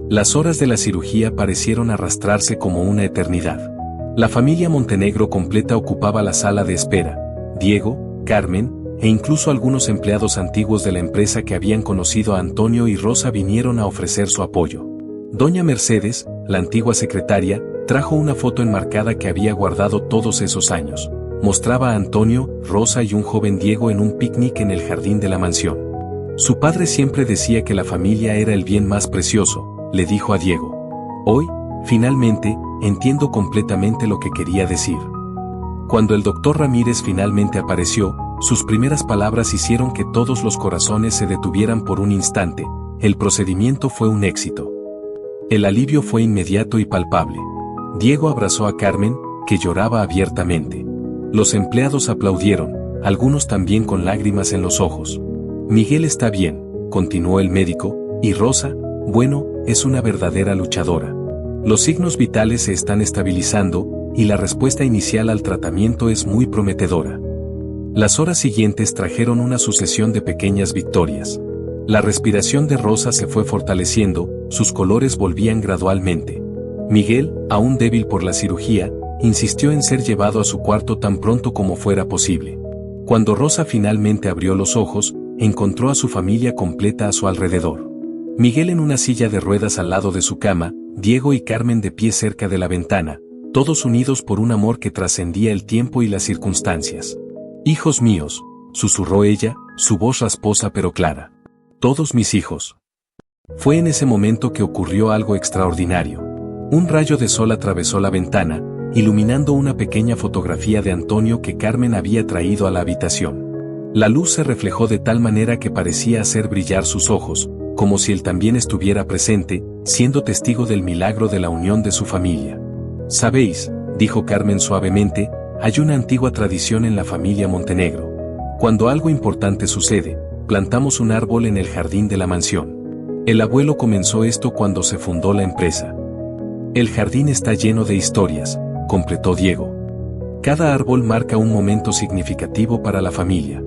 Las horas de la cirugía parecieron arrastrarse como una eternidad. La familia Montenegro completa ocupaba la sala de espera. Diego, Carmen, e incluso algunos empleados antiguos de la empresa que habían conocido a Antonio y Rosa vinieron a ofrecer su apoyo. Doña Mercedes, la antigua secretaria, trajo una foto enmarcada que había guardado todos esos años. Mostraba a Antonio, Rosa y un joven Diego en un picnic en el jardín de la mansión. Su padre siempre decía que la familia era el bien más precioso, le dijo a Diego. Hoy, finalmente, entiendo completamente lo que quería decir. Cuando el doctor Ramírez finalmente apareció, sus primeras palabras hicieron que todos los corazones se detuvieran por un instante. El procedimiento fue un éxito. El alivio fue inmediato y palpable. Diego abrazó a Carmen, que lloraba abiertamente. Los empleados aplaudieron, algunos también con lágrimas en los ojos. Miguel está bien, continuó el médico, y Rosa, bueno, es una verdadera luchadora. Los signos vitales se están estabilizando, y la respuesta inicial al tratamiento es muy prometedora. Las horas siguientes trajeron una sucesión de pequeñas victorias. La respiración de Rosa se fue fortaleciendo, sus colores volvían gradualmente. Miguel, aún débil por la cirugía, insistió en ser llevado a su cuarto tan pronto como fuera posible. Cuando Rosa finalmente abrió los ojos, encontró a su familia completa a su alrededor. Miguel en una silla de ruedas al lado de su cama, Diego y Carmen de pie cerca de la ventana, todos unidos por un amor que trascendía el tiempo y las circunstancias. «Hijos míos», susurró ella, su voz rasposa pero clara. «Todos mis hijos». Fue en ese momento que ocurrió algo extraordinario. Un rayo de sol atravesó la ventana, iluminando una pequeña fotografía de Antonio que Carmen había traído a la habitación. La luz se reflejó de tal manera que parecía hacer brillar sus ojos, como si él también estuviera presente, siendo testigo del milagro de la unión de su familia. «Sabéis», dijo Carmen suavemente, «hay una antigua tradición en la familia Montenegro. Cuando algo importante sucede, plantamos un árbol en el jardín de la mansión. El abuelo comenzó esto cuando se fundó la empresa. El jardín está lleno de historias», completó Diego. «Cada árbol marca un momento significativo para la familia».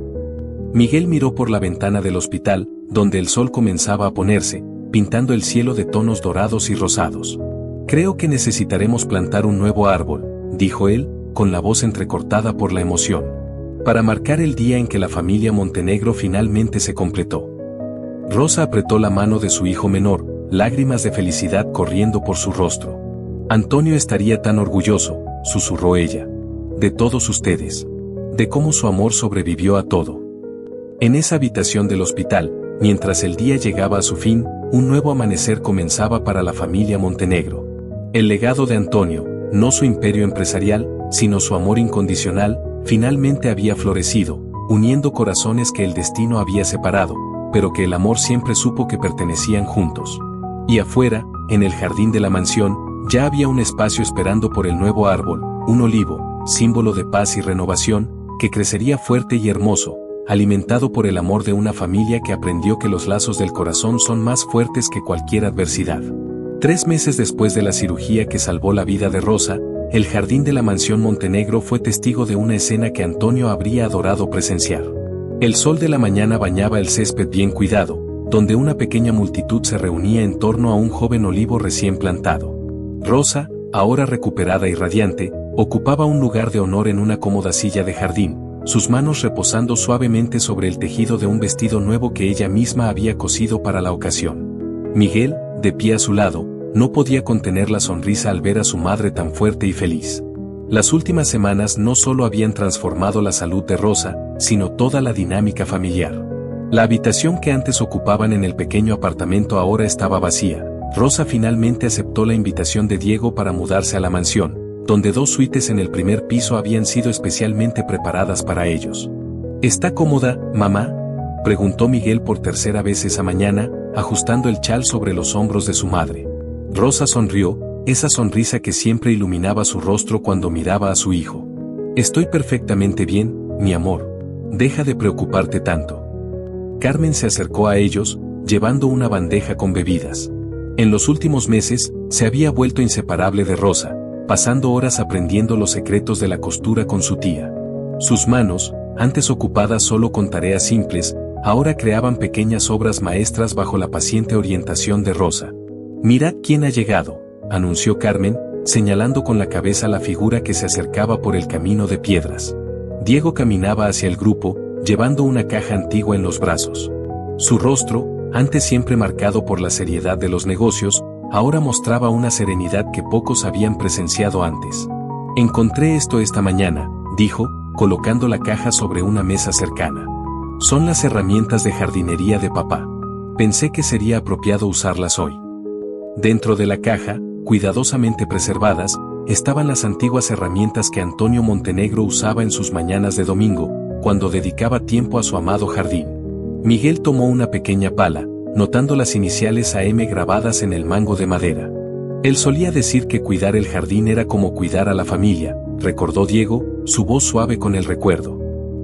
Miguel miró por la ventana del hospital, donde el sol comenzaba a ponerse, pintando el cielo de tonos dorados y rosados. «Creo que necesitaremos plantar un nuevo árbol», dijo él, con la voz entrecortada por la emoción, «para marcar el día en que la familia Montenegro finalmente se completó». Rosa apretó la mano de su hijo menor, lágrimas de felicidad corriendo por su rostro. «Antonio estaría tan orgulloso», susurró ella, «de todos ustedes. De cómo su amor sobrevivió a todo». En esa habitación del hospital, mientras el día llegaba a su fin, un nuevo amanecer comenzaba para la familia Montenegro. El legado de Antonio, no su imperio empresarial, sino su amor incondicional, finalmente había florecido, uniendo corazones que el destino había separado, pero que el amor siempre supo que pertenecían juntos. Y afuera, en el jardín de la mansión, ya había un espacio esperando por el nuevo árbol, un olivo, símbolo de paz y renovación, que crecería fuerte y hermoso, alimentado por el amor de una familia que aprendió que los lazos del corazón son más fuertes que cualquier adversidad. 3 meses después de la cirugía que salvó la vida de Rosa, el jardín de la mansión Montenegro fue testigo de una escena que Antonio habría adorado presenciar. El sol de la mañana bañaba el césped bien cuidado, donde una pequeña multitud se reunía en torno a un joven olivo recién plantado. Rosa, ahora recuperada y radiante, ocupaba un lugar de honor en una cómoda silla de jardín, sus manos reposando suavemente sobre el tejido de un vestido nuevo que ella misma había cosido para la ocasión. Miguel, de pie a su lado, no podía contener la sonrisa al ver a su madre tan fuerte y feliz. Las últimas semanas no solo habían transformado la salud de Rosa, sino toda la dinámica familiar. La habitación que antes ocupaban en el pequeño apartamento ahora estaba vacía. Rosa finalmente aceptó la invitación de Diego para mudarse a la mansión, donde 2 suites en el primer piso habían sido especialmente preparadas para ellos. «¿Está cómoda, mamá?», preguntó Miguel por tercera vez esa mañana, ajustando el chal sobre los hombros de su madre. Rosa sonrió, esa sonrisa que siempre iluminaba su rostro cuando miraba a su hijo. Estoy perfectamente bien, mi amor. Deja de preocuparte tanto. Carmen se acercó a ellos, llevando una bandeja con bebidas. En los últimos meses, se había vuelto inseparable de Rosa, pasando horas aprendiendo los secretos de la costura con su tía. Sus manos, antes ocupadas solo con tareas simples, ahora creaban pequeñas obras maestras bajo la paciente orientación de Rosa. «Mirad quién ha llegado», anunció Carmen, señalando con la cabeza la figura que se acercaba por el camino de piedras. Diego caminaba hacia el grupo, llevando una caja antigua en los brazos. Su rostro, antes siempre marcado por la seriedad de los negocios, ahora mostraba una serenidad que pocos habían presenciado antes. «Encontré esto esta mañana», dijo, colocando la caja sobre una mesa cercana. «Son las herramientas de jardinería de papá. Pensé que sería apropiado usarlas hoy». Dentro de la caja, cuidadosamente preservadas, estaban las antiguas herramientas que Antonio Montenegro usaba en sus mañanas de domingo, cuando dedicaba tiempo a su amado jardín. Miguel tomó una pequeña pala, notando las iniciales AM grabadas en el mango de madera. Él solía decir que cuidar el jardín era como cuidar a la familia, recordó Diego, su voz suave con el recuerdo.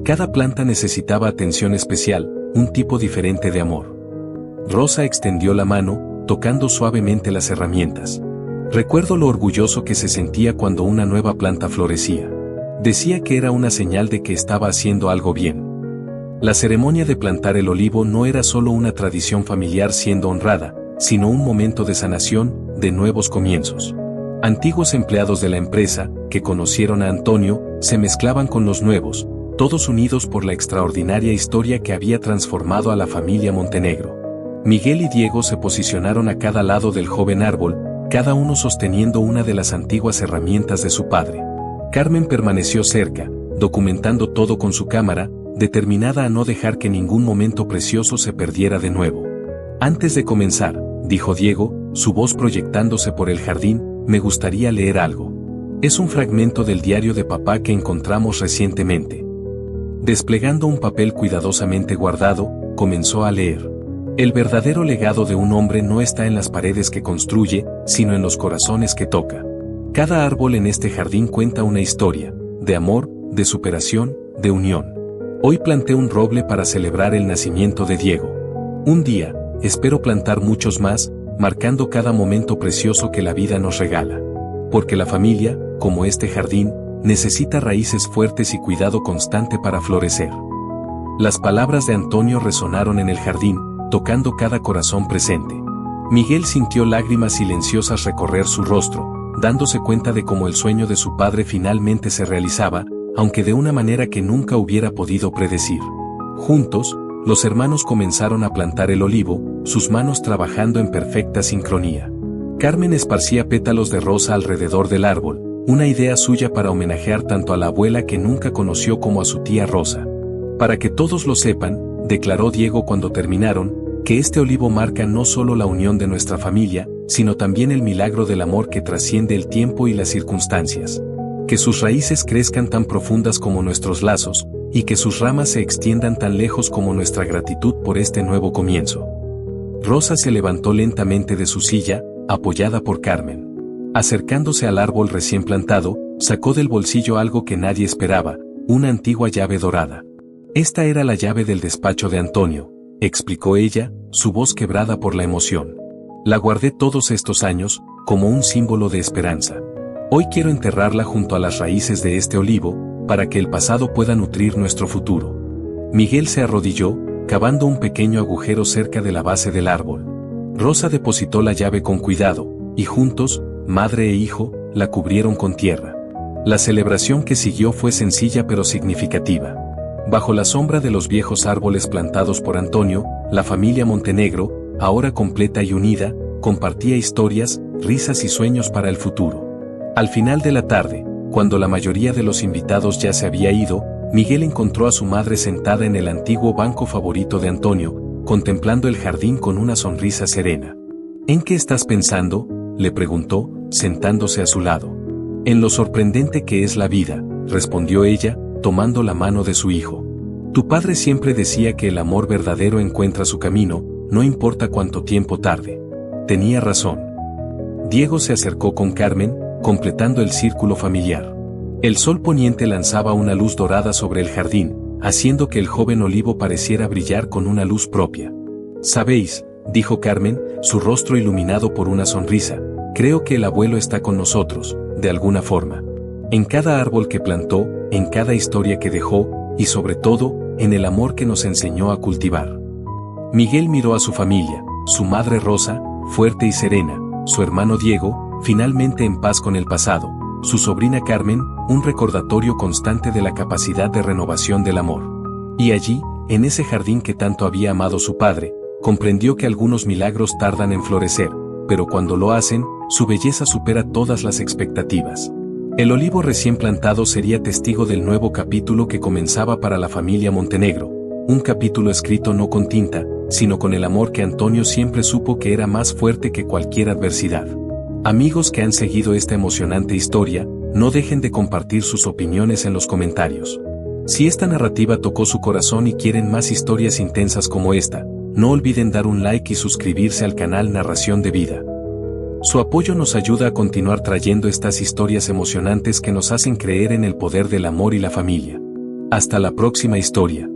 Cada planta necesitaba atención especial, un tipo diferente de amor. Rosa extendió la mano, tocando suavemente las herramientas. Recuerdo lo orgulloso que se sentía cuando una nueva planta florecía. Decía que era una señal de que estaba haciendo algo bien. La ceremonia de plantar el olivo no era solo una tradición familiar siendo honrada, sino un momento de sanación, de nuevos comienzos. Antiguos empleados de la empresa, que conocieron a Antonio, se mezclaban con los nuevos, todos unidos por la extraordinaria historia que había transformado a la familia Montenegro. Miguel y Diego se posicionaron a cada lado del joven árbol, cada uno sosteniendo una de las antiguas herramientas de su padre. Carmen permaneció cerca, documentando todo con su cámara, determinada a no dejar que ningún momento precioso se perdiera de nuevo. «Antes de comenzar», dijo Diego, su voz proyectándose por el jardín, «me gustaría leer algo. Es un fragmento del diario de papá que encontramos recientemente». Desplegando un papel cuidadosamente guardado, comenzó a leer. «El verdadero legado de un hombre no está en las paredes que construye, sino en los corazones que toca. Cada árbol en este jardín cuenta una historia, de amor, de superación, de unión. Hoy planté un roble para celebrar el nacimiento de Diego. Un día, espero plantar muchos más, marcando cada momento precioso que la vida nos regala. Porque la familia, como este jardín, necesita raíces fuertes y cuidado constante para florecer». Las palabras de Antonio resonaron en el jardín, tocando cada corazón presente. Miguel sintió lágrimas silenciosas recorrer su rostro, dándose cuenta de cómo el sueño de su padre finalmente se realizaba, aunque de una manera que nunca hubiera podido predecir. Juntos, los hermanos comenzaron a plantar el olivo, sus manos trabajando en perfecta sincronía. Carmen esparcía pétalos de rosa alrededor del árbol, una idea suya para homenajear tanto a la abuela que nunca conoció como a su tía Rosa. «Para que todos lo sepan», declaró Diego cuando terminaron, «que este olivo marca no solo la unión de nuestra familia, sino también el milagro del amor que trasciende el tiempo y las circunstancias. Que sus raíces crezcan tan profundas como nuestros lazos, y que sus ramas se extiendan tan lejos como nuestra gratitud por este nuevo comienzo». Rosa se levantó lentamente de su silla, apoyada por Carmen. Acercándose al árbol recién plantado, sacó del bolsillo algo que nadie esperaba, una antigua llave dorada. «Esta era la llave del despacho de Antonio», explicó ella, su voz quebrada por la emoción. «La guardé todos estos años, como un símbolo de esperanza. Hoy quiero enterrarla junto a las raíces de este olivo, para que el pasado pueda nutrir nuestro futuro». Miguel se arrodilló, cavando un pequeño agujero cerca de la base del árbol. Rosa depositó la llave con cuidado, y juntos, madre e hijo, la cubrieron con tierra. La celebración que siguió fue sencilla pero significativa. Bajo la sombra de los viejos árboles plantados por Antonio, la familia Montenegro, ahora completa y unida, compartía historias, risas y sueños para el futuro. Al final de la tarde, cuando la mayoría de los invitados ya se había ido, Miguel encontró a su madre sentada en el antiguo banco favorito de Antonio, contemplando el jardín con una sonrisa serena. «¿En qué estás pensando?», le preguntó, sentándose a su lado. «En lo sorprendente que es la vida», respondió ella, tomando la mano de su hijo. Tu padre siempre decía que el amor verdadero encuentra su camino, no importa cuánto tiempo tarde. Tenía razón. Diego se acercó con Carmen, completando el círculo familiar. El sol poniente lanzaba una luz dorada sobre el jardín, haciendo que el joven olivo pareciera brillar con una luz propia. «Sabéis», dijo Carmen, su rostro iluminado por una sonrisa, «creo que el abuelo está con nosotros, de alguna forma. En cada árbol que plantó, en cada historia que dejó, y sobre todo, en el amor que nos enseñó a cultivar». Miguel miró a su familia, su madre Rosa, fuerte y serena, su hermano Diego, finalmente en paz con el pasado, su sobrina Carmen, un recordatorio constante de la capacidad de renovación del amor. Y allí, en ese jardín que tanto había amado su padre, comprendió que algunos milagros tardan en florecer, pero cuando lo hacen, su belleza supera todas las expectativas. El olivo recién plantado sería testigo del nuevo capítulo que comenzaba para la familia Montenegro, un capítulo escrito no con tinta, sino con el amor que Antonio siempre supo que era más fuerte que cualquier adversidad. Amigos que han seguido esta emocionante historia, no dejen de compartir sus opiniones en los comentarios. Si esta narrativa tocó su corazón y quieren más historias intensas como esta, no olviden dar un like y suscribirse al canal Narración de Vida. Su apoyo nos ayuda a continuar trayendo estas historias emocionantes que nos hacen creer en el poder del amor y la familia. Hasta la próxima historia.